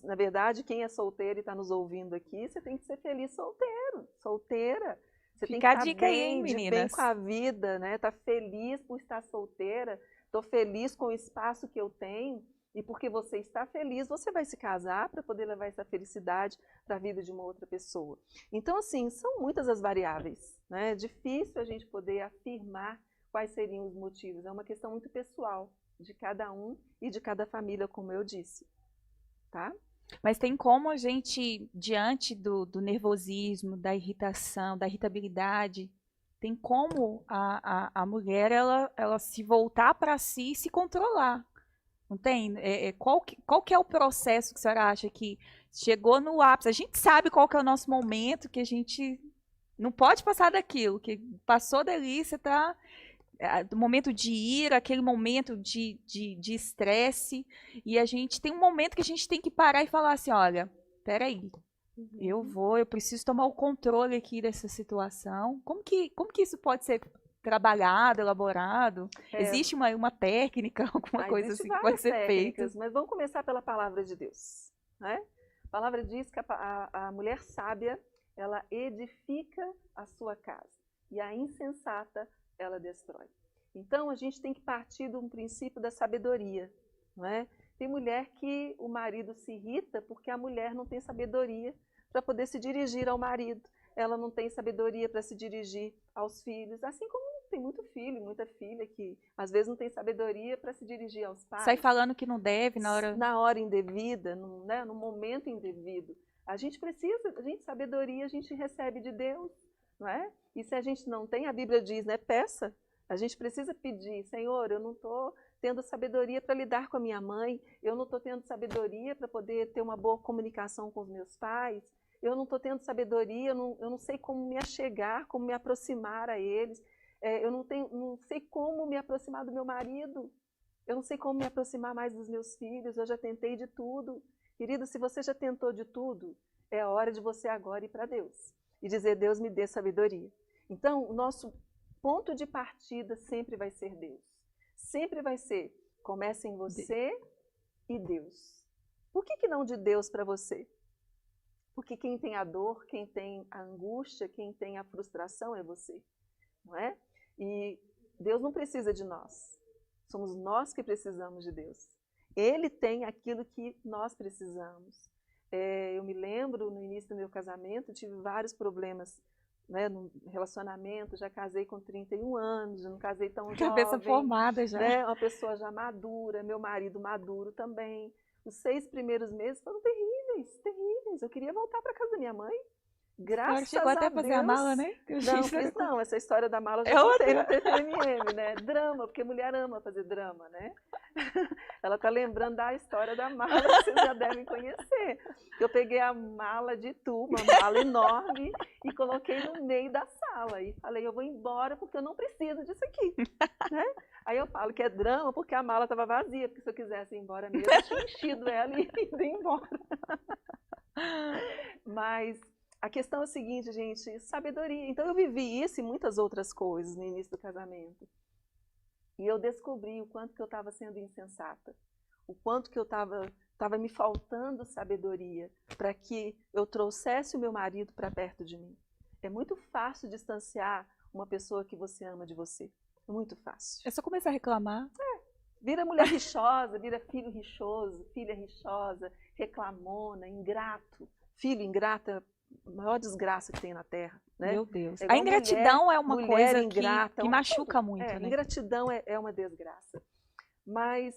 Na verdade, quem é solteiro e está nos ouvindo aqui, você tem que ser feliz solteiro, solteira. Você tem que estar bem, bem com a vida, né? Tá feliz por estar solteira, estou feliz com o espaço que eu tenho, e porque você está feliz, você vai se casar para poder levar essa felicidade para a vida de uma outra pessoa. Então, assim, são muitas as variáveis, né? É difícil a gente poder afirmar quais seriam os motivos. É uma questão muito pessoal de cada um e de cada família, como eu disse. Tá? Mas tem como a gente, diante do nervosismo, da irritação, da irritabilidade, tem como a mulher ela se voltar para si e se controlar. Não tem? Qual que é o processo que a senhora acha que chegou no ápice? A gente sabe qual que é o nosso momento, que a gente não pode passar daquilo, que passou dali, você está... do momento de ira, aquele momento de estresse, e a gente tem um momento que a gente tem que parar e falar assim, olha, peraí, eu preciso tomar o controle aqui dessa situação. Como que isso pode ser trabalhado, elaborado? Existe uma técnica, alguma coisa assim que pode ser feita? Mas vamos começar pela palavra de Deus, né? A palavra diz que a mulher sábia, ela edifica a sua casa, e a insensata ela destrói. Então, a gente tem que partir de um princípio da sabedoria, não é? Tem mulher que o marido se irrita porque a mulher não tem sabedoria para poder se dirigir ao marido. Ela não tem sabedoria para se dirigir aos filhos, assim como tem muito filho, muita filha que às vezes não tem sabedoria para se dirigir aos pais. Sai falando que não deve na hora indevida, no momento indevido. Sabedoria a gente recebe de Deus, não é? E se a gente não tem, a Bíblia diz, né, peça. A gente precisa pedir, Senhor, eu não estou tendo sabedoria para lidar com a minha mãe, eu não estou tendo sabedoria para poder ter uma boa comunicação com os meus pais, eu não estou tendo sabedoria, eu não sei como me achegar, como me aproximar a eles, eu não sei como me aproximar do meu marido, eu não sei como me aproximar mais dos meus filhos, eu já tentei de tudo. Querido, se você já tentou de tudo, é a hora de você agora ir para Deus e dizer, Deus me dê sabedoria. Então, o nosso ponto de partida sempre vai ser Deus. Sempre vai ser, começa em você e Deus. Por que não de Deus para você? Porque quem tem a dor, quem tem a angústia, quem tem a frustração é você, não é? E Deus não precisa de nós. Somos nós que precisamos de Deus. Ele tem aquilo que nós precisamos. Eu me lembro, no início do meu casamento, tive vários problemas, né, no relacionamento, já casei com 31 anos, já não casei tão jovem. Cabeça formada já. Né, uma pessoa já madura, meu marido maduro também. Os 6 primeiros meses foram terríveis, terríveis. Eu queria voltar para casa da minha mãe. Graças chegou a até Deus. Fazer a mala, né? Não, essa história da mala eu já contei no TPMM, né? Drama, porque mulher ama fazer drama, né? Ela tá lembrando da história da mala que vocês já devem conhecer. Eu peguei a mala de Tu, uma mala enorme, e coloquei no meio da sala. E falei, eu vou embora porque eu não preciso disso aqui, né? Aí eu falo que é drama porque a mala estava vazia, porque se eu quisesse ir embora mesmo, eu tinha enchido ela e ido embora. Mas a questão é a seguinte, gente, sabedoria. Então eu vivi isso e muitas outras coisas no início do casamento. E eu descobri o quanto que eu estava sendo insensata, o quanto que eu estava me faltando sabedoria para que eu trouxesse o meu marido para perto de mim. É muito fácil distanciar uma pessoa que você ama de você. É muito fácil. É só começar a reclamar. Vira mulher rixosa, vira filho rixoso, filha rixosa, reclamona, ingrato. Filho ingrata maior desgraça que tem na Terra, né? Meu Deus. É A igual ingratidão é uma mulher coisa ingrata, que machuca muito, né? Ingratidão é uma desgraça. Mas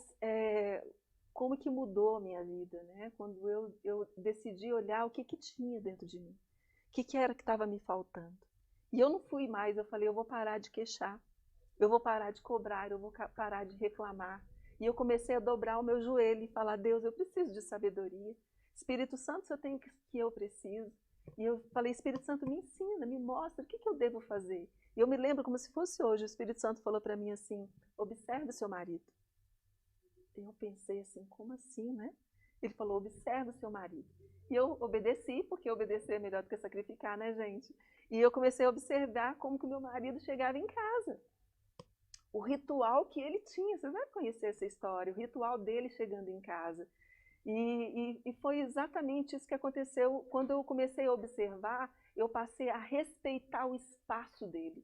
como que mudou a minha vida, né? Quando eu decidi olhar o que tinha dentro de mim. O que era que estava me faltando. E eu não fui mais, eu falei, eu vou parar de queixar. Eu vou parar de cobrar, eu vou parar de reclamar. E eu comecei a dobrar o meu joelho e falar, Deus, eu preciso de sabedoria. Espírito Santo, se eu tenho que eu preciso. E eu falei, Espírito Santo, me ensina, me mostra, o que eu devo fazer? E eu me lembro como se fosse hoje, o Espírito Santo falou para mim assim, observe o seu marido. E eu pensei assim, como assim, né? Ele falou, observe o seu marido. E eu obedeci, porque obedecer é melhor do que sacrificar, né, gente? E eu comecei a observar como que o meu marido chegava em casa. O ritual que ele tinha, vocês devem conhecer essa história, o ritual dele chegando em casa. E foi exatamente isso que aconteceu. Quando eu comecei a observar, eu passei a respeitar o espaço dele.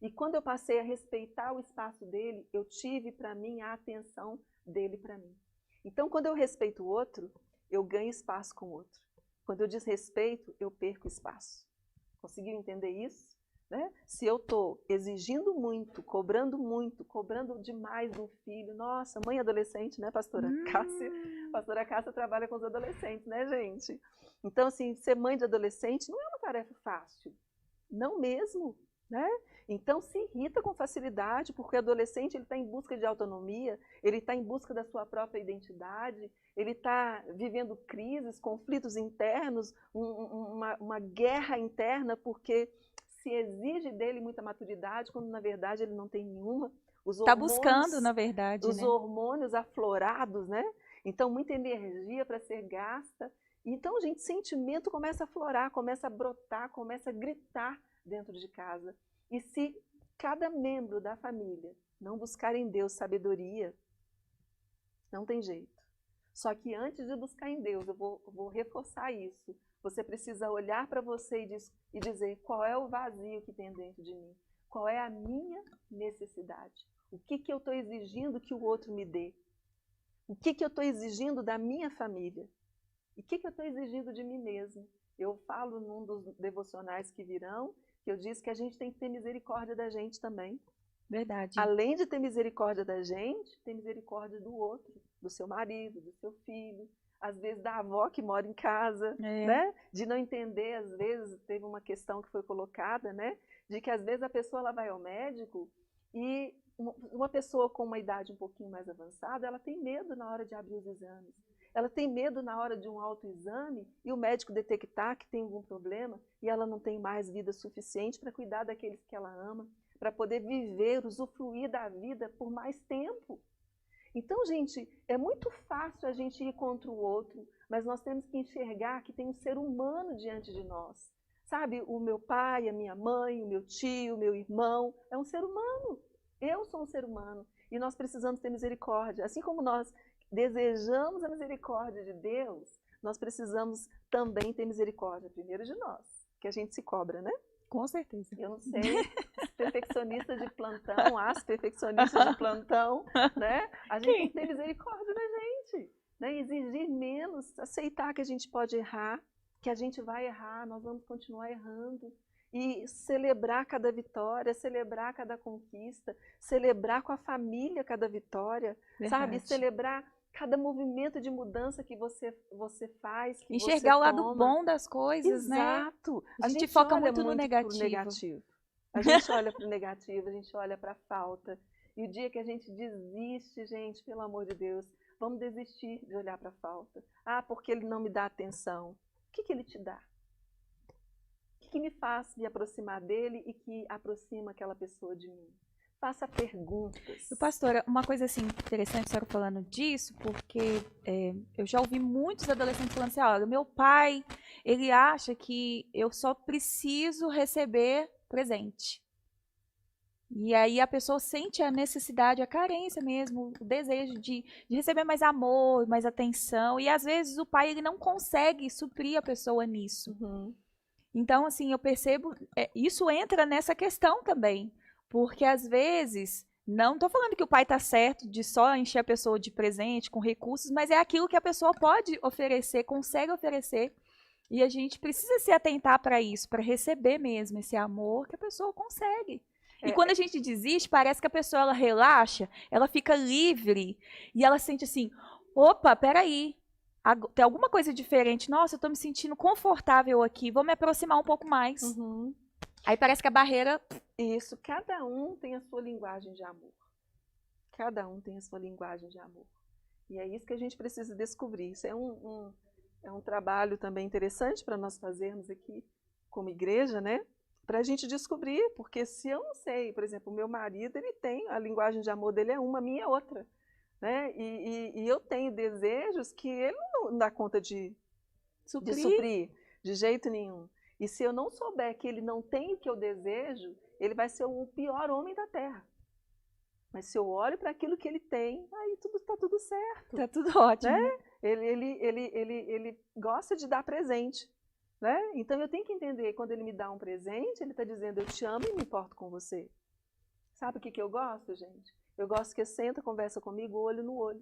E quando eu passei a respeitar o espaço dele, eu tive para mim a atenção dele para mim. Então, quando eu respeito o outro, eu ganho espaço com o outro. Quando eu desrespeito, eu perco espaço. Conseguiu entender isso? Né? Se eu estou exigindo muito, cobrando demais do filho, nossa, mãe adolescente, né, pastora Cássia? Pastora Cássia trabalha com os adolescentes, né, gente? Então, assim, ser mãe de adolescente não é uma tarefa fácil, não mesmo, né? Então, se irrita com facilidade, porque o adolescente está em busca de autonomia, ele está em busca da sua própria identidade, ele está vivendo crises, conflitos internos, uma guerra interna, porque se exige dele muita maturidade, quando na verdade ele não tem nenhuma. Está buscando, na verdade, os hormônios aflorados, né? Então, muita energia para ser gasta. Então, gente, sentimento começa a aflorar, começa a brotar, começa a gritar dentro de casa. E se cada membro da família não buscar em Deus sabedoria, não tem jeito. Só que antes de buscar em Deus, eu vou reforçar isso. Você precisa olhar para você e dizer qual é o vazio que tem dentro de mim. Qual é a minha necessidade? O que eu estou exigindo que o outro me dê? O que eu estou exigindo da minha família? E o que eu estou exigindo de mim mesmo? Eu falo num dos devocionais que virão, que eu disse que a gente tem que ter misericórdia da gente também. Verdade. Além de ter misericórdia da gente, ter misericórdia do outro, do seu marido, do seu filho, às vezes da avó que mora em casa, né? De não entender, às vezes, teve uma questão que foi colocada, né? De que às vezes a pessoa ela vai ao médico e uma pessoa com uma idade um pouquinho mais avançada, ela tem medo na hora de abrir os exames. Ela tem medo na hora de um autoexame e o médico detectar que tem algum problema e ela não tem mais vida suficiente para cuidar daqueles que ela ama, para poder viver, usufruir da vida por mais tempo. Então, gente, é muito fácil a gente ir contra o outro, mas nós temos que enxergar que tem um ser humano diante de nós. Sabe, o meu pai, a minha mãe, o meu tio, o meu irmão, é um ser humano. Eu sou um ser humano e nós precisamos ter misericórdia. Assim como nós desejamos a misericórdia de Deus, nós precisamos também ter misericórdia, primeiro de nós, que a gente se cobra, né? Com certeza. Eu não sei, os perfeccionistas de plantão, as perfeccionistas de plantão, né? A gente tem que ter misericórdia da gente, né? Exigir menos, aceitar que a gente pode errar, que a gente vai errar, nós vamos continuar errando. E celebrar cada vitória, celebrar cada conquista, celebrar com a família cada vitória, sabe? Celebrar cada movimento de mudança que você faz, que enxergar você o lado bom das coisas, né? Exato. A gente foca muito no negativo. A gente olha para o negativo, a gente olha para a falta. E o dia que a gente desiste, gente, pelo amor de Deus, vamos desistir de olhar para a falta. Ah, porque ele não me dá atenção. O que ele te dá? O que me faz me aproximar dele e que aproxima aquela pessoa de mim? Faça perguntas. Pastora, uma coisa assim interessante a senhora falando disso, porque eu já ouvi muitos adolescentes falando assim, olha, meu pai, ele acha que eu só preciso receber presente. E aí a pessoa sente a necessidade, a carência mesmo, o desejo de receber mais amor, mais atenção, e às vezes o pai ele não consegue suprir a pessoa nisso. Então, assim, eu percebo, isso entra nessa questão também. Porque, às vezes, não estou falando que o pai está certo de só encher a pessoa de presente, com recursos, mas é aquilo que a pessoa pode oferecer, consegue oferecer E a gente precisa se atentar para isso, para receber mesmo esse amor que a pessoa consegue. E quando a gente desiste, parece que a pessoa ela relaxa, ela fica livre e ela sente assim: opa, peraí, tem alguma coisa diferente. Nossa, eu estou me sentindo confortável aqui, vou me aproximar um pouco mais. Uhum. Aí parece que a barreira. Isso, cada um tem a sua linguagem de amor. Cada um tem a sua linguagem de amor. E é isso que a gente precisa descobrir. Isso é um trabalho também interessante para nós fazermos aqui como igreja, né? Para a gente descobrir, porque se eu não sei, por exemplo, o meu marido, ele tem, a linguagem de amor dele é uma, a minha é outra. Né? E eu tenho desejos que ele não dá conta de suprir de jeito nenhum. E se eu não souber que ele não tem o que eu desejo, ele vai ser o pior homem da terra. Mas se eu olho para aquilo que ele tem, aí está tudo certo. Está tudo ótimo. Né? Ele gosta de dar presente. Né? Então eu tenho que entender, quando ele me dá um presente, ele está dizendo: eu te amo e me importo com você. Sabe o que eu gosto, gente? Eu gosto que ele senta, conversa comigo, olho no olho.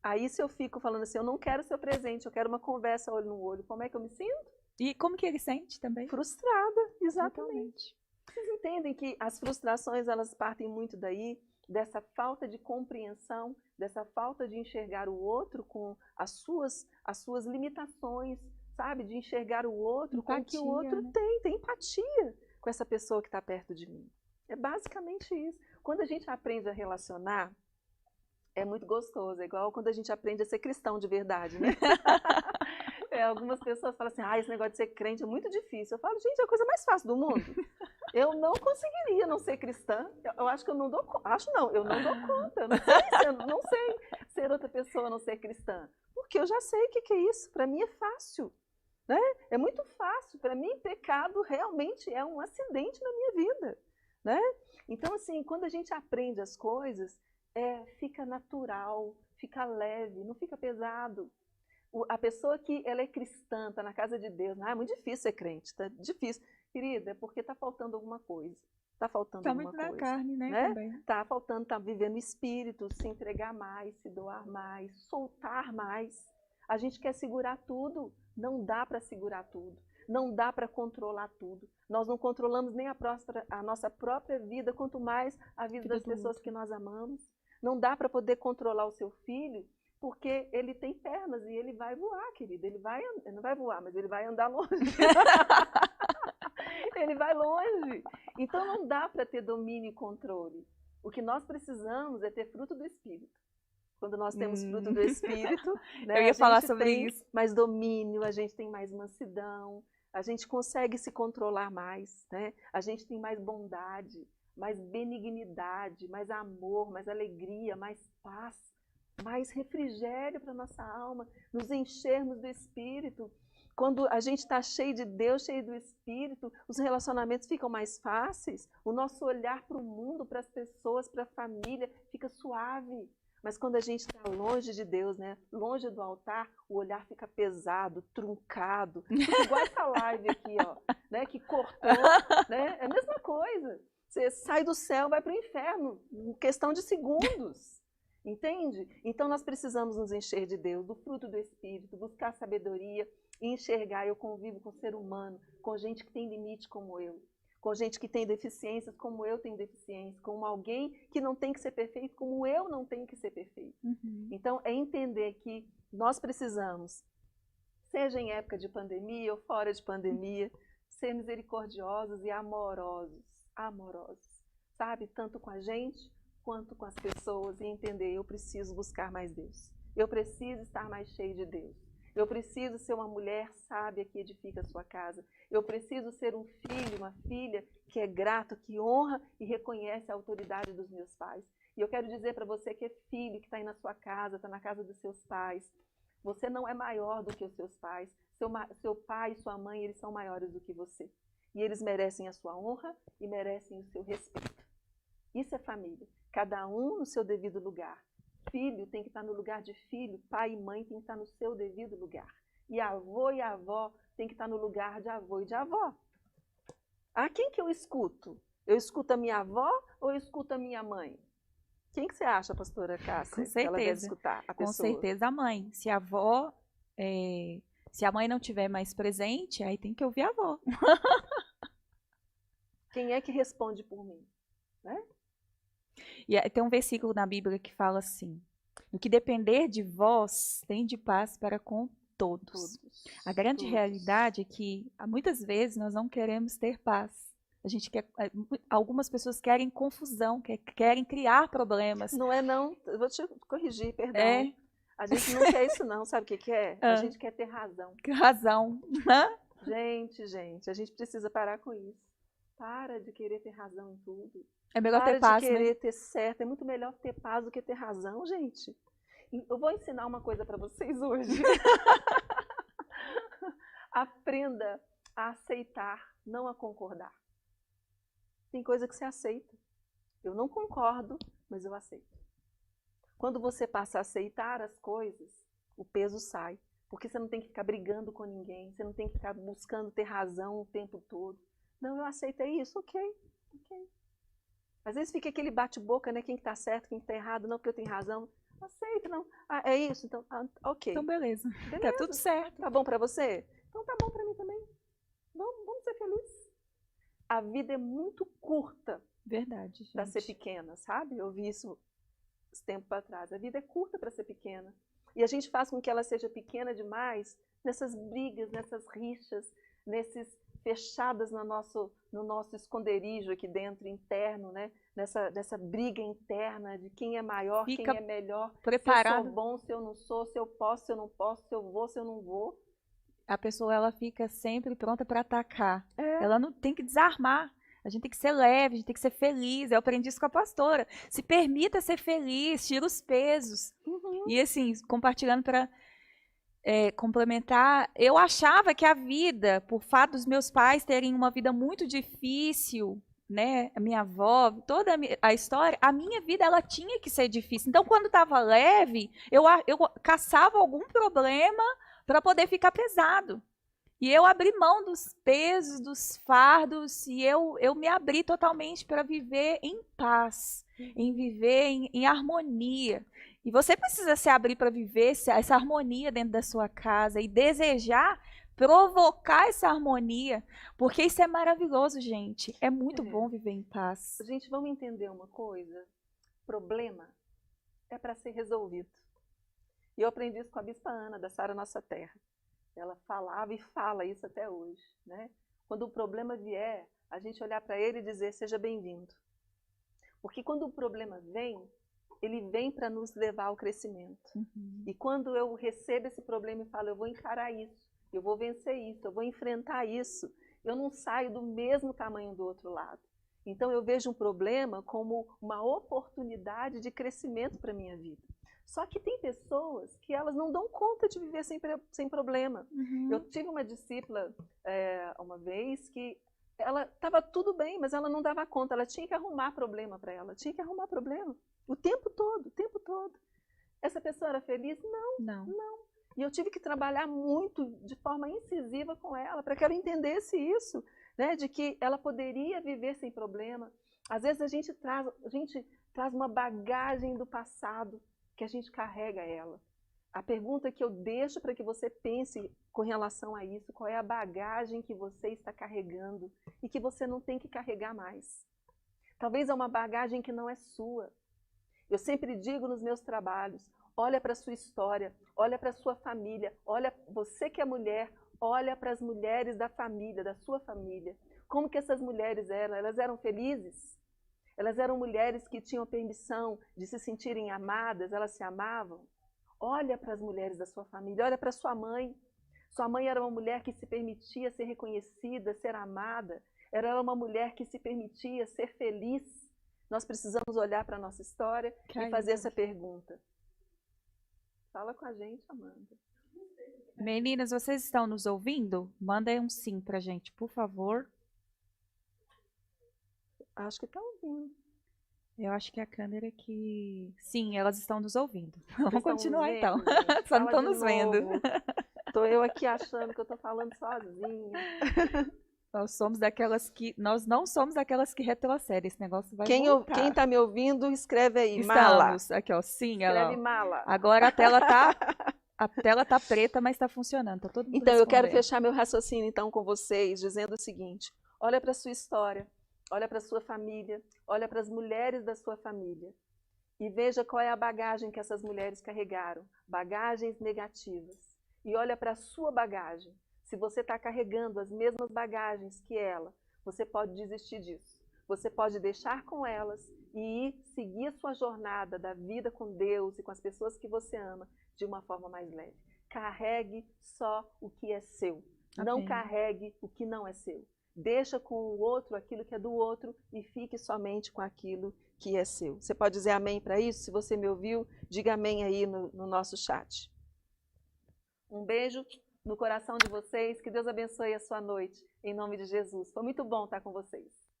Aí se eu fico falando assim: eu não quero seu presente, eu quero uma conversa olho no olho, como é que eu me sinto? E como que ele sente também? Frustrada, exatamente. Vocês entendem que as frustrações, elas partem muito daí, dessa falta de compreensão, dessa falta de enxergar o outro com as suas limitações, sabe? De enxergar o outro empatia, com o que o outro, né? Tem empatia com essa pessoa que está perto de mim. É basicamente isso. Quando a gente aprende a relacionar, é muito gostoso. É igual quando a gente aprende a ser cristão de verdade, né? Algumas pessoas falam assim: esse negócio de ser crente é muito difícil. Eu falo: gente, é a coisa mais fácil do mundo. Eu não conseguiria não ser cristã. Eu acho que eu não dou conta. Eu não dou conta. Eu não sei ser outra pessoa, não ser cristã. Porque eu já sei o que é isso. Para mim é fácil. Né? É muito fácil. Para mim, pecado realmente é um acidente na minha vida. Né? Então, assim, quando a gente aprende as coisas, fica natural, fica leve, não fica pesado. A pessoa que ela é cristã, está na casa de Deus, é muito difícil ser crente, está difícil. Querida, é porque está faltando alguma coisa. Está faltando alguma coisa. Está muito na carne, né? Também. Está faltando, está vivendo o espírito, se entregar mais, se doar mais, soltar mais. A gente quer segurar tudo, não dá para segurar tudo. Não dá para controlar tudo. Nós não controlamos nem a nossa própria vida, quanto mais a vida das pessoas que nós amamos. Não dá para poder controlar o seu filho, porque ele tem pernas e ele vai voar, querida. Ele não vai voar, mas ele vai andar longe. Ele vai longe. Então não dá para ter domínio e controle. O que nós precisamos é ter fruto do Espírito. Quando nós temos fruto do Espírito, né, eu ia falar sobre isso. Mais domínio, a gente tem mais mansidão, a gente consegue se controlar mais, né? A gente tem mais bondade, mais benignidade, mais amor, mais alegria, mais paz, mais refrigério para a nossa alma, nos enchermos do Espírito. Quando a gente está cheio de Deus, cheio do Espírito, os relacionamentos ficam mais fáceis, o nosso olhar para o mundo, para as pessoas, para a família, fica suave. Mas quando a gente está longe de Deus, né, longe do altar, o olhar fica pesado, truncado. Fica igual essa live aqui, ó, né, que cortou, né? É a mesma coisa. Você sai do céu, vai para o inferno, em questão de segundos. Entende? Então nós precisamos nos encher de Deus, do fruto do Espírito, buscar sabedoria e enxergar. Eu convivo com ser humano, com gente que tem limite como eu, com gente que tem deficiências como eu tenho deficiência, com alguém que não tem que ser perfeito como eu não tenho que ser perfeito. Então é entender que nós precisamos, seja em época de pandemia ou fora de pandemia, ser misericordiosos e amorosos, sabe? Tanto com a gente quanto com as pessoas, e entender: eu preciso buscar mais Deus, eu preciso estar mais cheio de Deus, eu preciso ser uma mulher sábia que edifica a sua casa, eu preciso ser um filho, uma filha que é grato, que honra e reconhece a autoridade dos meus pais. E eu quero dizer para você que é filho, que está aí na sua casa, está na casa dos seus pais, você não é maior do que os seus pais, seu pai e sua mãe, eles são maiores do que você. E eles merecem a sua honra e merecem o seu respeito. Isso é família. Cada um no seu devido lugar. Filho tem que estar no lugar de filho, pai e mãe tem que estar no seu devido lugar. E avô e avó tem que estar no lugar de avô e de avó. Quem que eu escuto? Eu escuto a minha avó ou eu escuto a minha mãe? Quem que você acha, pastora Cássia, Com certeza. que ela deve escutar? A pessoa? Com certeza a mãe. Se a avó Se a mãe não estiver mais presente, aí tem que ouvir a avó. Quem é que responde por mim? Né? E tem um versículo na Bíblia que fala assim: "O que depender de vós, tem de paz para com todos." A grande realidade é que muitas vezes nós não queremos ter paz. A gente quer, algumas pessoas querem confusão, querem criar problemas. Não é não, eu vou te corrigir, perdão. É. A gente não quer isso não, sabe o que é? A gente quer ter razão. Razão. Gente, a gente precisa parar com isso. Para de querer ter razão em tudo. É melhor Para ter paz, de querer né? ter certo. É muito melhor ter paz do que ter razão, gente. Eu vou ensinar uma coisa para vocês hoje. Aprenda a aceitar, não a concordar. Tem coisa que você aceita. Eu não concordo, mas eu aceito. Quando você passa a aceitar as coisas, o peso sai. Porque você não tem que ficar brigando com ninguém, você não tem que ficar buscando ter razão o tempo todo. Não, eu aceitei isso, ok. Às vezes fica aquele bate-boca, né? Quem está certo, quem está errado, não, porque eu tenho razão. Aceita, não. Ah, é isso? Então, ok. Então, beleza. Tá tudo certo. Tá bom para você? Então tá bom para mim também. Vamos ser felizes. A vida é muito curta. Verdade, gente. Para ser pequena, sabe? Eu vi isso esse tempo atrás. A vida é curta para ser pequena. E a gente faz com que ela seja pequena demais nessas brigas, nessas rixas, nesses fechadas no nosso esconderijo aqui dentro, interno, né? Nessa briga interna de quem é maior, quem é melhor, preparado. Se eu sou bom, se eu não sou, se eu posso, se eu não posso, se eu vou, se eu não vou. A pessoa, ela fica sempre pronta para atacar. Ela não tem que desarmar. A gente tem que ser leve, a gente tem que ser feliz. Eu aprendi isso com a pastora. Se permita ser feliz, tira os pesos. E assim, compartilhando para complementar, eu achava que a vida, por fato dos meus pais terem uma vida muito difícil, né, a minha avó, toda a história, a minha vida ela tinha que ser difícil. Então, quando estava leve, eu caçava algum problema para poder ficar pesado. E eu abri mão dos pesos, dos fardos, e eu me abri totalmente para viver em paz, em viver em harmonia. E você precisa se abrir para viver essa harmonia dentro da sua casa e desejar provocar essa harmonia, porque isso é maravilhoso, gente. É muito bom viver em paz. Gente, vamos entender uma coisa. Problema é para ser resolvido. E eu aprendi isso com a Bispa Ana, da Sara Nossa Terra. Ela falava e fala isso até hoje, né? Quando o problema vier, a gente olhar para ele e dizer, seja bem-vindo. Porque quando o problema vem, ele vem para nos levar ao crescimento. E quando eu recebo esse problema e falo, eu vou encarar isso, eu vou vencer isso, eu vou enfrentar isso, eu não saio do mesmo tamanho do outro lado. Então eu vejo um problema como uma oportunidade de crescimento para a minha vida. Só que tem pessoas que elas não dão conta de viver sem problema. Eu tive uma discípula uma vez que ela estava tudo bem, mas ela não dava conta, ela tinha que arrumar problema para ela, tinha que arrumar problema o tempo todo, o tempo todo. Essa pessoa era feliz? Não. E eu tive que trabalhar muito, de forma incisiva com ela, para que ela entendesse isso, né, de que ela poderia viver sem problema. Às vezes a gente traz uma bagagem do passado, que a gente carrega ela. A pergunta que eu deixo para que você pense com relação a isso, qual é a bagagem que você está carregando e que você não tem que carregar mais. Talvez é uma bagagem que não é sua. Eu sempre digo nos meus trabalhos, olha para a sua história, olha para a sua família, olha, você que é mulher, olha para as mulheres da família, da sua família. Como que essas mulheres eram? Elas eram felizes? Elas eram mulheres que tinham permissão de se sentirem amadas, elas se amavam? Olha para as mulheres da sua família, olha para sua mãe. Sua mãe era uma mulher que se permitia ser reconhecida, ser amada. Ela era uma mulher que se permitia ser feliz. Nós precisamos olhar para a nossa história e fazer essa pergunta. Fala com a gente, Amanda. Meninas, vocês estão nos ouvindo? Mandem um sim para a gente, por favor. Acho que está ouvindo. Eu acho que a câmera que... Sim, elas estão nos ouvindo. Vamos continuar vendo, então. Gente. Só não estão nos vendo. Estou eu aqui achando que eu estou falando sozinha. Nós não somos aquelas que retrocedem. Esse negócio vai Quem está me ouvindo, escreve aí, Estamos. mala. Aqui, ó, sim. Escreve mala. Agora A tela tá preta, mas está funcionando. Tá todo mundo Então, eu quero respondendo. fechar meu raciocínio então com vocês, dizendo o seguinte: olha para a sua história, olha para a sua família, olha para as mulheres da sua família e veja qual é a bagagem que essas mulheres carregaram, bagagens negativas. E olha para a sua bagagem. Se você está carregando as mesmas bagagens que ela, você pode desistir disso. Você pode deixar com elas e ir seguir a sua jornada da vida com Deus e com as pessoas que você ama de uma forma mais leve. Carregue só o que é seu. Não Amém. carregue o que não é seu. Deixa com o outro aquilo que é do outro e fique somente com aquilo que é seu. Você pode dizer amém para isso? Se você me ouviu, diga amém aí no nosso chat. Um beijo no coração de vocês. Que Deus abençoe a sua noite. Em nome de Jesus. Foi muito bom estar com vocês.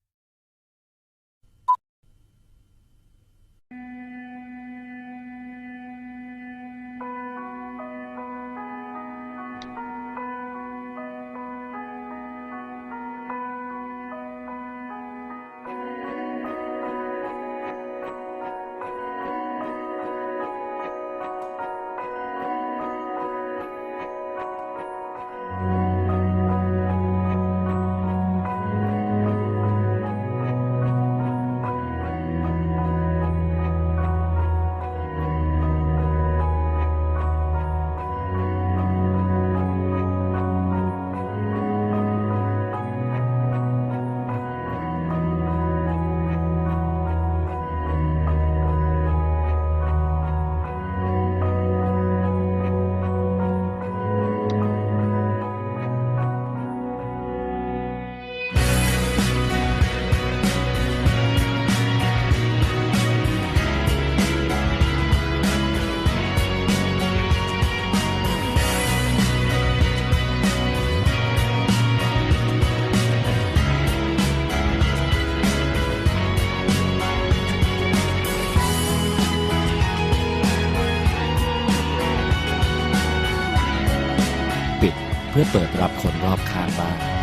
ปิดเพื่อเปิดรับคนรอบข้างบ้าน